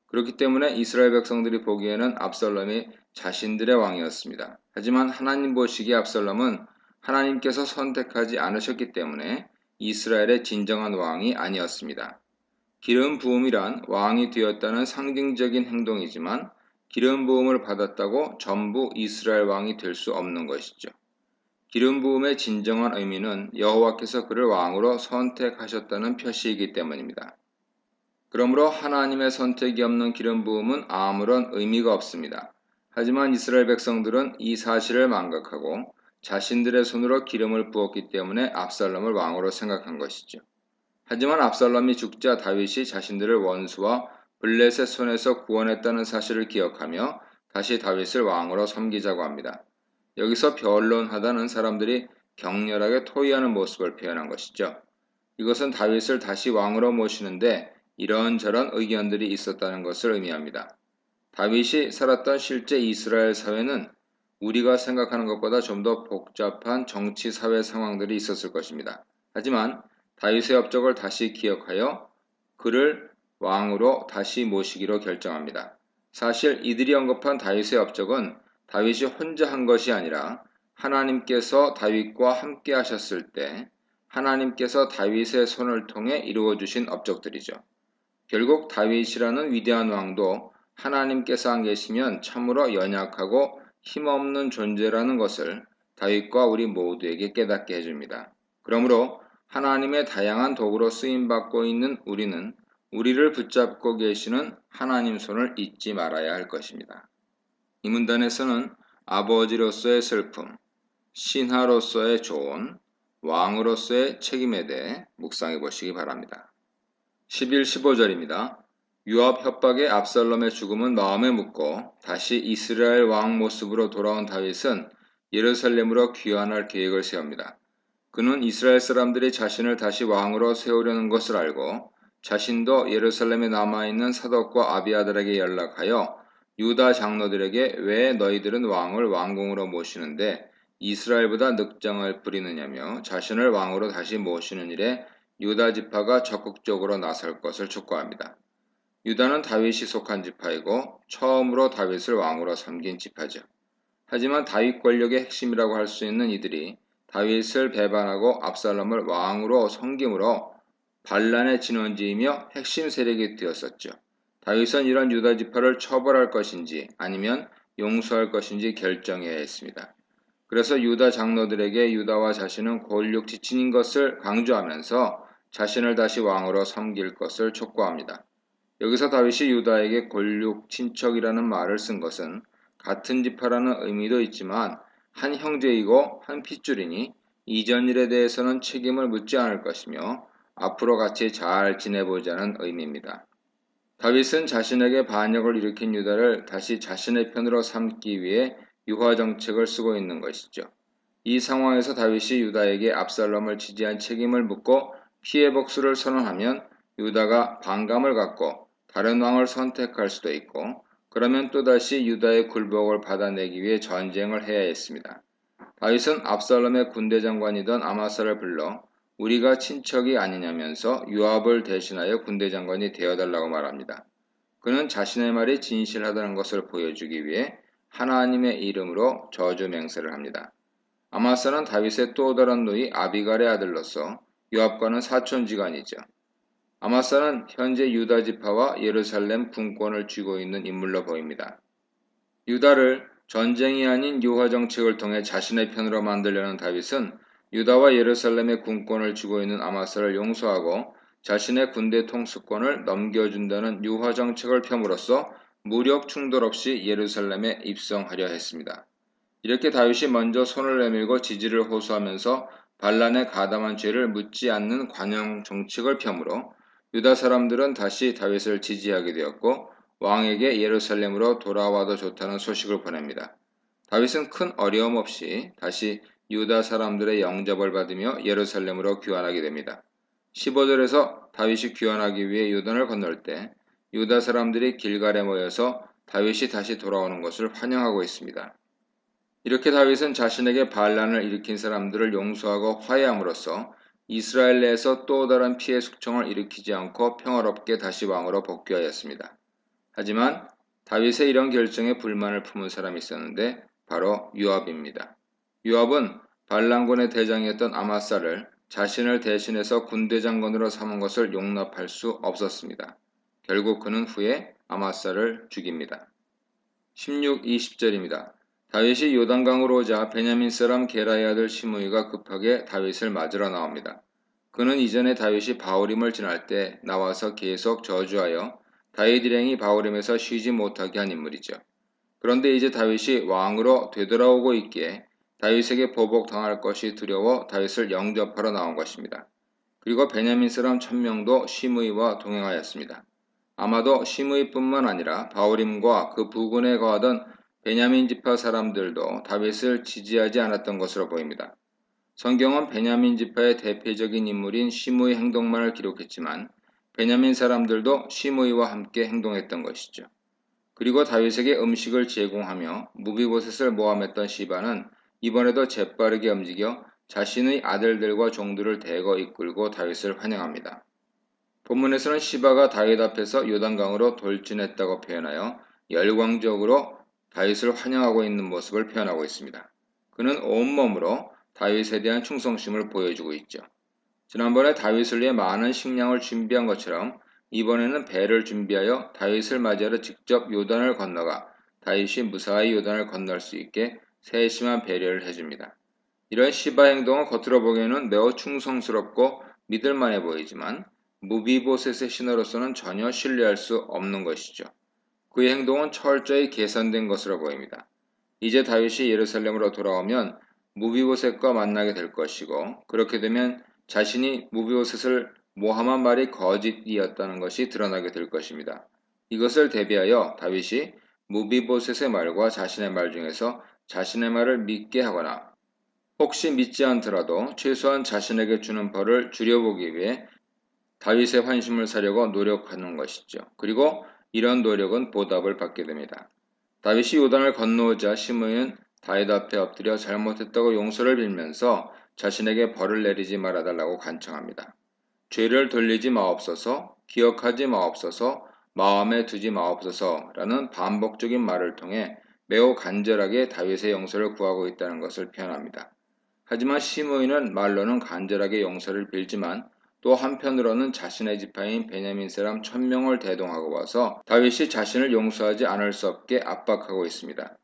A: 그렇기 때문에 이스라엘 백성들이 보기에는 압살롬이 자신들의 왕이었습니다. 하지만 하나님 보시기에 압살롬은 하나님께서 선택하지 않으셨기 때문에 이스라엘의 진정한 왕이 아니었습니다. 기름 부음이란 왕이 되었다는 상징적인 행동이지만 기름 부음을 받았다고 전부 이스라엘 왕이 될 수 없는 것이죠. 기름 부음의 진정한 의미는 여호와께서 그를 왕으로 선택하셨다는 표시이기 때문입니다. 그러므로 하나님의 선택이 없는 기름 부음은 아무런 의미가 없습니다. 하지만 이스라엘 백성들은 이 사실을 망각하고 자신들의 손으로 기름을 부었기 때문에 압살롬을 왕으로 생각한 것이죠. 하지만 압살롬이 죽자 다윗이 자신들을 원수와 블레셋 손에서 구원했다는 사실을 기억하며 다시 다윗을 왕으로 섬기자고 합니다. 여기서 변론하다는 사람들이 격렬하게 토의하는 모습을 표현한 것이죠. 이것은 다윗을 다시 왕으로 모시는데 이런저런 의견들이 있었다는 것을 의미합니다. 다윗이 살았던 실제 이스라엘 사회는 우리가 생각하는 것보다 좀 더 복잡한 정치 사회 상황들이 있었을 것입니다. 하지만 다윗의 업적을 다시 기억하여 그를 왕으로 다시 모시기로 결정합니다. 사실 이들이 언급한 다윗의 업적은 다윗이 혼자 한 것이 아니라 하나님께서 다윗과 함께 하셨을 때 하나님께서 다윗의 손을 통해 이루어 주신 업적들이죠. 결국 다윗이라는 위대한 왕도 하나님께서 안 계시면 참으로 연약하고 힘없는 존재라는 것을 다윗과 우리 모두에게 깨닫게 해줍니다. 그러므로 하나님의 다양한 도구로 쓰임받고 있는 우리는 우리를 붙잡고 계시는 하나님 손을 잊지 말아야 할 것입니다. 이 문단에서는 아버지로서의 슬픔, 신하로서의 조언, 왕으로서의 책임에 대해 묵상해 보시기 바랍니다. 11, 15절입니다. 요압 협박에 압살롬의 죽음은 마음에 묻고 다시 이스라엘 왕 모습으로 돌아온 다윗은 예루살렘으로 귀환할 계획을 세웁니다. 그는 이스라엘 사람들이 자신을 다시 왕으로 세우려는 것을 알고 자신도 예루살렘에 남아있는 사독과 아비아들에게 연락하여 유다 장로들에게 왜 너희들은 왕을 왕궁으로 모시는데 이스라엘보다 늑장을 부리느냐며 자신을 왕으로 다시 모시는 일에 유다 지파가 적극적으로 나설 것을 촉구합니다. 유다는 다윗이 속한 지파이고 처음으로 다윗을 왕으로 섬긴 지파죠. 하지만 다윗 권력의 핵심이라고 할 수 있는 이들이 다윗을 배반하고 압살롬을 왕으로 섬김으로 반란의 진원지이며 핵심 세력이 되었었죠. 다윗은 이런 유다 지파를 처벌할 것인지 아니면 용서할 것인지 결정해야 했습니다. 그래서 유다 장로들에게 유다와 자신은 권력 지친인 것을 강조하면서 자신을 다시 왕으로 섬길 것을 촉구합니다. 여기서 다윗이 유다에게 권력 친척이라는 말을 쓴 것은 같은 지파라는 의미도 있지만 한 형제이고 한 핏줄이니 이전 일에 대해서는 책임을 묻지 않을 것이며 앞으로 같이 잘 지내보자는 의미입니다. 다윗은 자신에게 반역을 일으킨 유다를 다시 자신의 편으로 삼기 위해 유화 정책을 쓰고 있는 것이죠. 이 상황에서 다윗이 유다에게 압살롬을 지지한 책임을 묻고 피해 복수를 선언하면 유다가 반감을 갖고 다른 왕을 선택할 수도 있고 그러면 또다시 유다의 굴복을 받아내기 위해 전쟁을 해야 했습니다. 다윗은 압살롬의 군대 장관이던 아마사를 불러 우리가 친척이 아니냐면서 요압을 대신하여 군대 장관이 되어달라고 말합니다. 그는 자신의 말이 진실하다는 것을 보여주기 위해 하나님의 이름으로 저주 맹세를 합니다. 아마사는 다윗의 또 다른 누이 아비갈의 아들로서 요압과는 사촌지간이죠. 아마사는 현재 유다 지파와 예루살렘 군권을 쥐고 있는 인물로 보입니다. 유다를 전쟁이 아닌 유화 정책을 통해 자신의 편으로 만들려는 다윗은 유다와 예루살렘의 군권을 쥐고 있는 아마사를 용서하고 자신의 군대 통수권을 넘겨준다는 유화 정책을 펴므로써 무력 충돌 없이 예루살렘에 입성하려 했습니다. 이렇게 다윗이 먼저 손을 내밀고 지지를 호소하면서 반란에 가담한 죄를 묻지 않는 관용 정책을 펴므로 유다 사람들은 다시 다윗을 지지하게 되었고 왕에게 예루살렘으로 돌아와도 좋다는 소식을 보냅니다. 다윗은 큰 어려움 없이 다시 유다 사람들의 영접을 받으며 예루살렘으로 귀환하게 됩니다. 15절에서 다윗이 귀환하기 위해 요단을 건널 때 유다 사람들이 길갈에 모여서 다윗이 다시 돌아오는 것을 환영하고 있습니다. 이렇게 다윗은 자신에게 반란을 일으킨 사람들을 용서하고 화해함으로써 이스라엘 내에서 또 다른 피해 숙청을 일으키지 않고 평화롭게 다시 왕으로 복귀하였습니다. 하지만 다윗의 이런 결정에 불만을 품은 사람이 있었는데 바로 요압입니다. 요압은 반란군의 대장이었던 아마사를 자신을 대신해서 군대 장관으로 삼은 것을 용납할 수 없었습니다. 결국 그는 후에 아마사를 죽입니다. 16, 20절입니다. 다윗이 요단강으로 오자 베냐민 사람 게라의 아들 시므이가 급하게 다윗을 맞으러 나옵니다. 그는 이전에 다윗이 바후림을 지날 때 나와서 계속 저주하여 다윗 일행이 바후림에서 쉬지 못하게 한 인물이죠. 그런데 이제 다윗이 왕으로 되돌아오고 있기에 다윗에게 보복당할 것이 두려워 다윗을 영접하러 나온 것입니다. 그리고 베냐민 사람 1000명도 시므이와 동행하였습니다. 아마도 시므이뿐만 아니라 바후림과 그 부근에 거하던 베냐민 지파 사람들도 다윗을 지지하지 않았던 것으로 보입니다. 성경은 베냐민 지파의 대표적인 인물인 시므의 행동만을 기록했지만 베냐민 사람들도 시므이와 함께 행동했던 것이죠. 그리고 다윗에게 음식을 제공하며 무비보셋을 모함했던 시바는 이번에도 재빠르게 움직여 자신의 아들들과 종들을 대거 이끌고 다윗을 환영합니다. 본문에서는 시바가 다윗 앞에서 요단강으로 돌진했다고 표현하여 열광적으로 다윗을 환영하고 있는 모습을 표현하고 있습니다. 그는 온몸으로 다윗에 대한 충성심을 보여주고 있죠. 지난번에 다윗을 위해 많은 식량을 준비한 것처럼 이번에는 배를 준비하여 다윗을 맞이하러 직접 요단을 건너가 다윗이 무사히 요단을 건널 수 있게 세심한 배려를 해줍니다. 이런 시바 행동은 겉으로 보기에는 매우 충성스럽고 믿을만해 보이지만 무비보셋의 신하로서는 전혀 신뢰할 수 없는 것이죠. 그의 행동은 철저히 계산된 것으로 보입니다. 이제 다윗이 예루살렘으로 돌아오면 무비보셋과 만나게 될 것이고 그렇게 되면 자신이 무비보셋을 모함한 말이 거짓이었다는 것이 드러나게 될 것입니다. 이것을 대비하여 다윗이 무비보셋의 말과 자신의 말 중에서 자신의 말을 믿게 하거나 혹시 믿지 않더라도 최소한 자신에게 주는 벌을 줄여보기 위해 다윗의 환심을 사려고 노력하는 것이죠. 그리고 이런 노력은 보답을 받게 됩니다. 다윗이 요단을 건너오자 시므이는 다윗 앞에 엎드려 잘못했다고 용서를 빌면서 자신에게 벌을 내리지 말아달라고 간청합니다. 죄를 돌리지 마옵소서, 기억하지 마옵소서, 마음에 두지 마옵소서라는 반복적인 말을 통해 매우 간절하게 다윗의 용서를 구하고 있다는 것을 표현합니다. 하지만 시므이는 말로는 간절하게 용서를 빌지만 또 한편으로는 자신의 지파인 베냐민 사람 1000명을 대동하고 와서 다윗이 자신을 용서하지 않을 수 없게 압박하고 있습니다.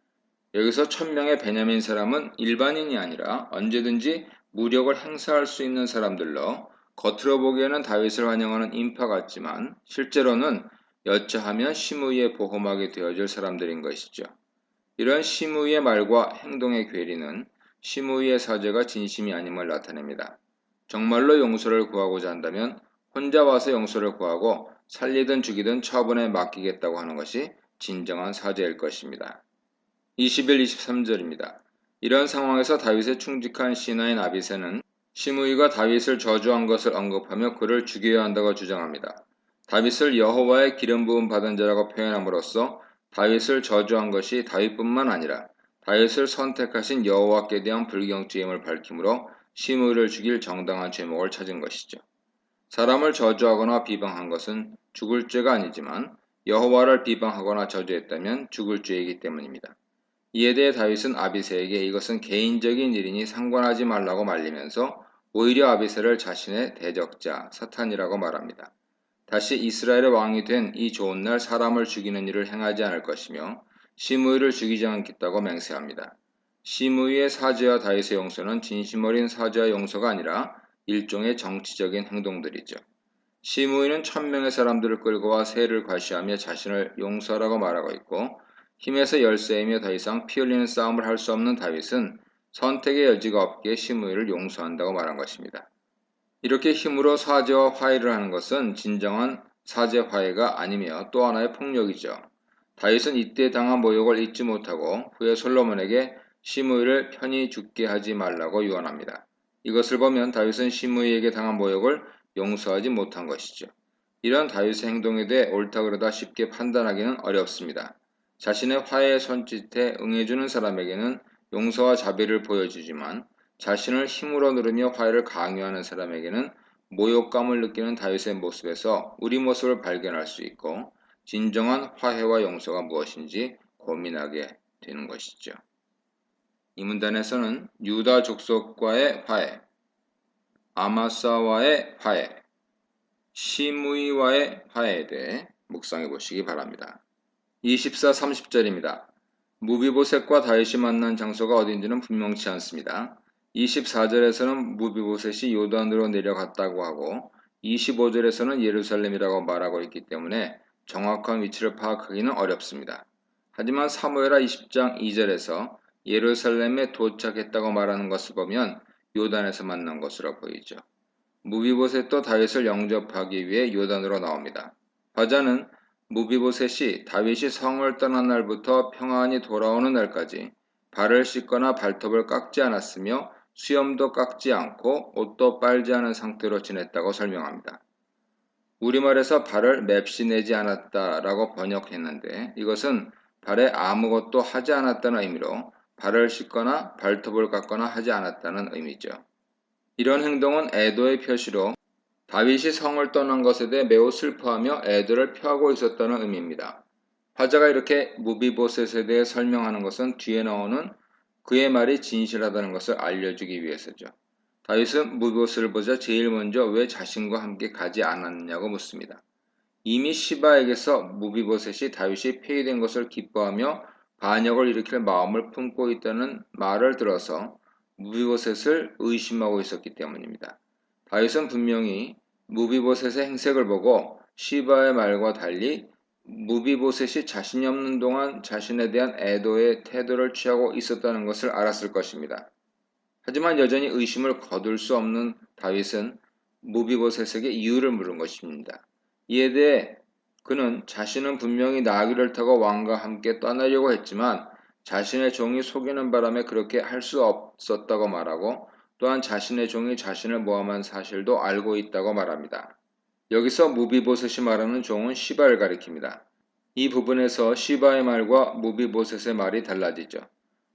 A: 여기서 1000명의 베냐민 사람은 일반인이 아니라 언제든지 무력을 행사할 수 있는 사람들로 겉으로 보기에는 다윗을 환영하는 인파 같지만 실제로는 여차하면 시므이의 보호막이 되어줄 사람들인 것이죠. 이런 시므이의 말과 행동의 괴리는 시므이의 사죄가 진심이 아님을 나타냅니다. 정말로 용서를 구하고자 한다면 혼자 와서 용서를 구하고 살리든 죽이든 처분에 맡기겠다고 하는 것이 진정한 사죄일 것입니다. 21, 23절입니다. 이런 상황에서 다윗의 충직한 신하인 아비새는 시므이가 다윗을 저주한 것을 언급하며 그를 죽여야 한다고 주장합니다. 다윗을 여호와의 기름 부음 받은 자라고 표현함으로써 다윗을 저주한 것이 다윗뿐만 아니라 다윗을 선택하신 여호와께 대한 불경죄임을 밝히므로 시므이를 죽일 정당한 제목을 찾은 것이죠. 사람을 저주하거나 비방한 것은 죽을 죄가 아니지만 여호와를 비방하거나 저주했다면 죽을 죄이기 때문입니다. 이에 대해 다윗은 아비새에게 이것은 개인적인 일이니 상관하지 말라고 말리면서 오히려 아비새를 자신의 대적자 사탄이라고 말합니다. 다시 이스라엘의 왕이 된 이 좋은 날 사람을 죽이는 일을 행하지 않을 것이며 시므이를 죽이지 않겠다고 맹세합니다. 시므이의 사죄와 다윗의 용서는 진심 어린 사죄와 용서가 아니라 일종의 정치적인 행동들이죠. 시므이는 1000명의 사람들을 끌고 와 세를 과시하며 자신을 용서하라고 말하고 있고 힘에서 열세이며 더 이상 피 흘리는 싸움을 할 수 없는 다윗은 선택의 여지가 없기에 시므이를 용서한다고 말한 것입니다. 이렇게 힘으로 사죄와 화해를 하는 것은 진정한 사죄 화해가 아니며 또 하나의 폭력이죠. 다윗은 이때 당한 모욕을 잊지 못하고 후에 솔로몬에게 시므이를 편히 죽게 하지 말라고 유언합니다. 이것을 보면 다윗은 시므이에게 당한 모욕을 용서하지 못한 것이죠. 이런 다윗의 행동에 대해 옳다 그르다 쉽게 판단하기는 어렵습니다. 자신의 화해의 손짓에 응해주는 사람에게는 용서와 자비를 보여주지만 자신을 힘으로 누르며 화해를 강요하는 사람에게는 모욕감을 느끼는 다윗의 모습에서 우리 모습을 발견할 수 있고 진정한 화해와 용서가 무엇인지 고민하게 되는 것이죠. 이 문단에서는 유다 족속과의 화해, 아마사와의 화해, 시므이와의 화해에 대해 묵상해 보시기 바랍니다. 24, 30절입니다. 무비보셋과 다윗이 만난 장소가 어딘지는 분명치 않습니다. 24절에서는 무비보셋이 요단으로 내려갔다고 하고 25절에서는 예루살렘이라고 말하고 있기 때문에 정확한 위치를 파악하기는 어렵습니다. 하지만 사무엘하 20장 2절에서 예루살렘에 도착했다고 말하는 것을 보면 요단에서 만난 것으로 보이죠. 무비보셋도 다윗을 영접하기 위해 요단으로 나옵니다. 화자는 무비보셋이 다윗이 성을 떠난 날부터 평안히 돌아오는 날까지 발을 씻거나 발톱을 깎지 않았으며 수염도 깎지 않고 옷도 빨지 않은 상태로 지냈다고 설명합니다. 우리말에서 발을 맵시내지 않았다라고 번역했는데 이것은 발에 아무것도 하지 않았다는 의미로 발을 씻거나 발톱을 깎거나 하지 않았다는 의미죠. 이런 행동은 애도의 표시로 다윗이 성을 떠난 것에 대해 매우 슬퍼하며 애도를 표하고 있었다는 의미입니다. 화자가 이렇게 무비보셋에 대해 설명하는 것은 뒤에 나오는 그의 말이 진실하다는 것을 알려주기 위해서죠. 다윗은 무비보셋을 보자 제일 먼저 왜 자신과 함께 가지 않았느냐고 묻습니다. 이미 시바에게서 무비보셋이 다윗이 폐위된 것을 기뻐하며 반역을 일으킬 마음을 품고 있다는 말을 들어서 무비보셋을 의심하고 있었기 때문입니다. 다윗은 분명히 무비보셋의 행색을 보고 시바의 말과 달리 무비보셋이 자신이 없는 동안 자신에 대한 애도의 태도를 취하고 있었다는 것을 알았을 것입니다. 하지만 여전히 의심을 거둘 수 없는 다윗은 무비보셋에게 이유를 물은 것입니다. 이에 대해 그는 자신은 분명히 나귀를 타고 왕과 함께 떠나려고 했지만 자신의 종이 속이는 바람에 그렇게 할 수 없었다고 말하고 또한 자신의 종이 자신을 모함한 사실도 알고 있다고 말합니다. 여기서 무비보셋이 말하는 종은 시바를 가리킵니다. 이 부분에서 시바의 말과 무비보셋의 말이 달라지죠.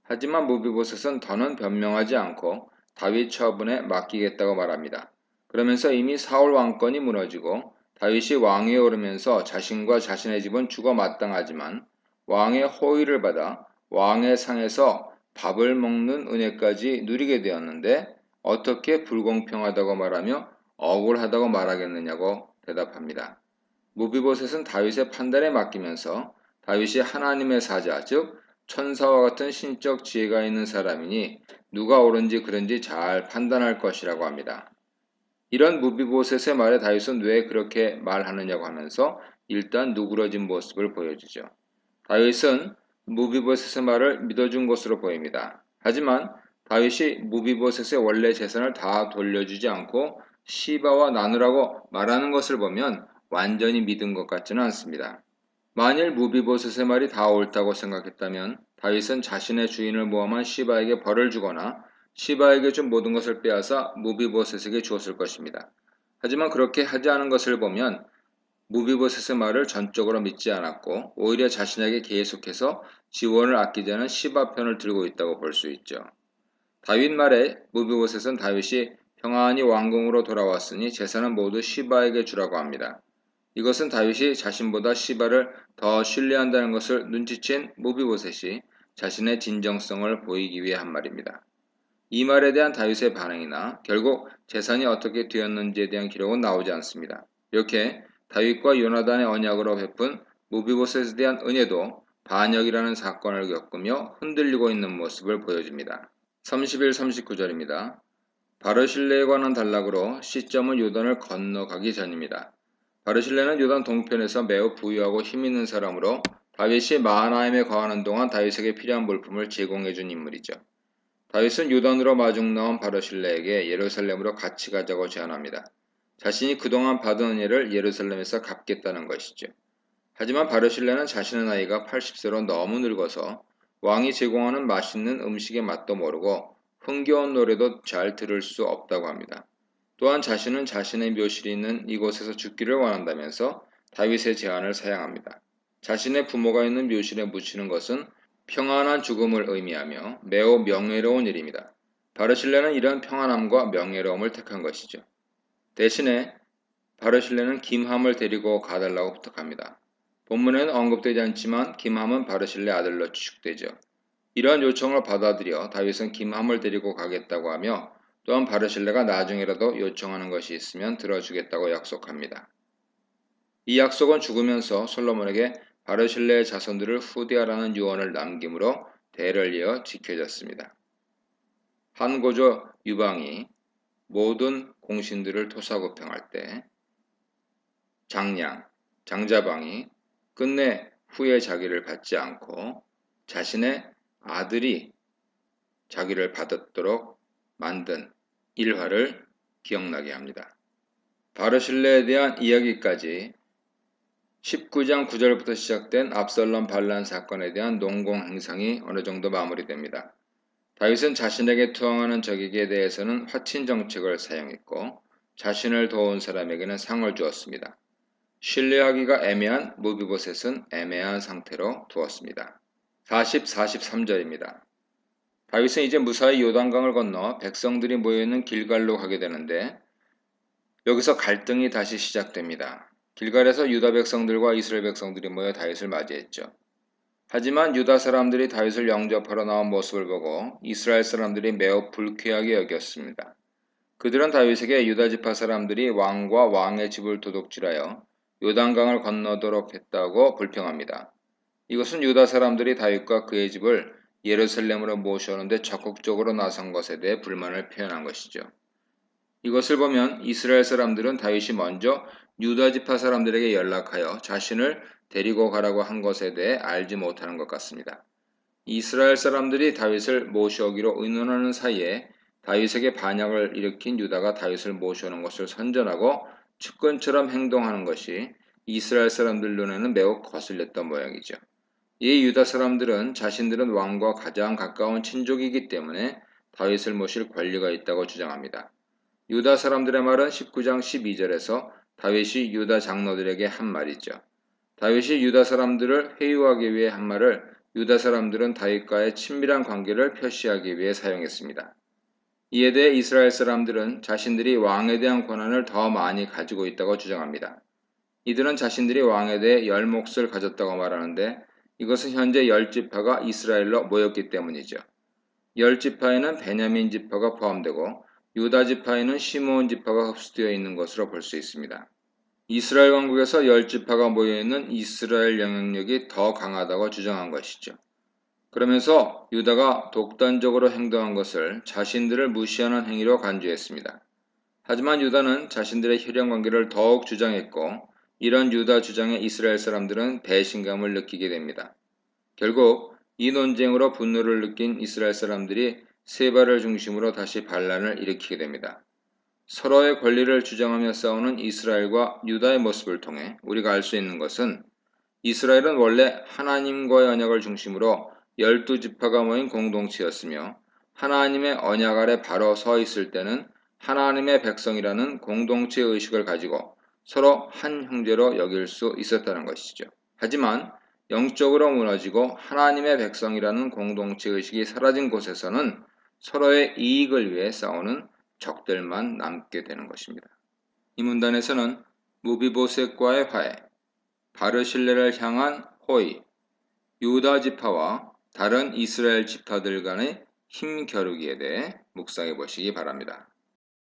A: 하지만 무비보셋은 더는 변명하지 않고 다윗 처분에 맡기겠다고 말합니다. 그러면서 이미 사울 왕권이 무너지고 다윗이 왕위에 오르면서 자신과 자신의 집은 죽어 마땅하지만 왕의 호의를 받아 왕의 상에서 밥을 먹는 은혜까지 누리게 되었는데 어떻게 불공평하다고 말하며 억울하다고 말하겠느냐고 대답합니다. 무비보셋은 다윗의 판단에 맡기면서 다윗이 하나님의 사자, 즉 천사와 같은 신적 지혜가 있는 사람이니 누가 옳은지 그른지 잘 판단할 것이라고 합니다. 이런 무비보셋의 말에 다윗은 왜 그렇게 말하느냐고 하면서 일단 누그러진 모습을 보여주죠. 다윗은 무비보셋의 말을 믿어준 것으로 보입니다. 하지만 다윗이 무비보셋의 원래 재산을 다 돌려주지 않고 시바와 나누라고 말하는 것을 보면 완전히 믿은 것 같지는 않습니다. 만일 무비보셋의 말이 다 옳다고 생각했다면 다윗은 자신의 주인을 모함한 시바에게 벌을 주거나 시바에게 준 모든 것을 빼앗아 무비보셋에게 주었을 것입니다. 하지만 그렇게 하지 않은 것을 보면 무비보셋의 말을 전적으로 믿지 않았고 오히려 자신에게 계속해서 지원을 아끼지 않은 시바 편을 들고 있다고 볼 수 있죠. 다윗 말에 무비보셋은 다윗이 평안히 왕궁으로 돌아왔으니 재산은 모두 시바에게 주라고 합니다. 이것은 다윗이 자신보다 시바를 더 신뢰한다는 것을 눈치챈 무비보셋이 자신의 진정성을 보이기 위해 한 말입니다. 이 말에 대한 다윗의 반응이나 결국 재산이 어떻게 되었는지에 대한 기록은 나오지 않습니다. 이렇게 다윗과 요나단의 언약으로 베푼 무비보셋에 대한 은혜도 반역이라는 사건을 겪으며 흔들리고 있는 모습을 보여줍니다. 31, 39절입니다. 바르실레에 관한 단락으로 시점은 요단을 건너가기 전입니다. 바르실레는 요단 동편에서 매우 부유하고 힘있는 사람으로 다윗이 마하나임에 거하는 동안 다윗에게 필요한 물품을 제공해준 인물이죠. 다윗은 요단으로 마중 나온 바르실레에게 예루살렘으로 같이 가자고 제안합니다. 자신이 그동안 받은 은혜를 예루살렘에서 갚겠다는 것이죠. 하지만 바르실레는 자신의 나이가 80세로 너무 늙어서 왕이 제공하는 맛있는 음식의 맛도 모르고 흥겨운 노래도 잘 들을 수 없다고 합니다. 또한 자신은 자신의 묘실이 있는 이곳에서 죽기를 원한다면서 다윗의 제안을 사양합니다. 자신의 부모가 있는 묘실에 묻히는 것은 평안한 죽음을 의미하며 매우 명예로운 일입니다. 바르실레는 이런 평안함과 명예로움을 택한 것이죠. 대신에 바르실레는 김함을 데리고 가달라고 부탁합니다. 본문에는 언급되지 않지만 김함은 바르실레 아들로 추측되죠. 이러한 요청을 받아들여 다윗은 김함을 데리고 가겠다고 하며 또한 바르실레가 나중에라도 요청하는 것이 있으면 들어주겠다고 약속합니다. 이 약속은 죽으면서 솔로몬에게 바르실레의 자손들을 후대하라는 유언을 남김으로 대를 이어 지켜졌습니다. 한 고조 유방이 모든 공신들을 토사구팽할 때 장자방이 끝내 후에 자기를 받지 않고 자신의 아들이 자기를 받았도록 만든 일화를 기억나게 합니다. 바르실레에 대한 이야기까지 19장 9절부터 시작된 압살롬 반란 사건에 대한 농공 행상이 어느 정도 마무리됩니다. 다윗은 자신에게 투항하는 적에게 대해서는 화친 정책을 사용했고 자신을 도운 사람에게는 상을 주었습니다. 신뢰하기가 애매한 무비보셋은 애매한 상태로 두었습니다. 43절입니다. 다윗은 이제 무사히 요단강을 건너 백성들이 모여있는 길갈로 가게 되는데 여기서 갈등이 다시 시작됩니다. 길갈에서 유다 백성들과 이스라엘 백성들이 모여 다윗을 맞이했죠. 하지만 유다 사람들이 다윗을 영접하러 나온 모습을 보고 이스라엘 사람들이 매우 불쾌하게 여겼습니다. 그들은 다윗에게 유다 지파 사람들이 왕과 왕의 집을 도둑질하여 요단강을 건너도록 했다고 불평합니다. 이것은 유다 사람들이 다윗과 그의 집을 예루살렘으로 모셔오는데 적극적으로 나선 것에 대해 불만을 표현한 것이죠. 이것을 보면 이스라엘 사람들은 다윗이 먼저 유다 지파 사람들에게 연락하여 자신을 데리고 가라고 한 것에 대해 알지 못하는 것 같습니다. 이스라엘 사람들이 다윗을 모셔오기로 의논하는 사이에 다윗에게 반역을 일으킨 유다가 다윗을 모셔오는 것을 선전하고 측근처럼 행동하는 것이 이스라엘 사람들 눈에는 매우 거슬렸던 모양이죠. 이 유다 사람들은 자신들은 왕과 가장 가까운 친족이기 때문에 다윗을 모실 권리가 있다고 주장합니다. 유다 사람들의 말은 19장 12절에서 다윗이 유다 장로들에게 한 말이죠. 다윗이 유다 사람들을 회유하기 위해 한 말을 유다 사람들은 다윗과의 친밀한 관계를 표시하기 위해 사용했습니다. 이에 대해 이스라엘 사람들은 자신들이 왕에 대한 권한을 더 많이 가지고 있다고 주장합니다. 이들은 자신들이 왕에 대해 10몫을 가졌다고 말하는데 이것은 현재 10지파가 이스라엘로 모였기 때문이죠. 10지파에는 베냐민 지파가 포함되고 유다 지파에는 시므온 지파가 흡수되어 있는 것으로 볼 수 있습니다. 이스라엘 왕국에서 10지파가 모여있는 이스라엘 영향력이 더 강하다고 주장한 것이죠. 그러면서 유다가 독단적으로 행동한 것을 자신들을 무시하는 행위로 간주했습니다. 하지만 유다는 자신들의 혈연관계를 더욱 주장했고 이런 유다 주장에 이스라엘 사람들은 배신감을 느끼게 됩니다. 결국 이 논쟁으로 분노를 느낀 이스라엘 사람들이 세바를 중심으로 다시 반란을 일으키게 됩니다. 서로의 권리를 주장하며 싸우는 이스라엘과 유다의 모습을 통해 우리가 알 수 있는 것은 이스라엘은 원래 하나님과의 언약을 중심으로 12지파가 모인 공동체였으며 하나님의 언약 아래 바로 서 있을 때는 하나님의 백성이라는 공동체 의식을 가지고 서로 한 형제로 여길 수 있었다는 것이죠. 하지만 영적으로 무너지고 하나님의 백성이라는 공동체 의식이 사라진 곳에서는 서로의 이익을 위해 싸우는 적들만 남게 되는 것입니다. 이 문단에서는 무비보셋과의 화해, 바르실레를 향한 호의, 유다 지파와 다른 이스라엘 지파들 간의 힘겨루기에 대해 묵상해 보시기 바랍니다.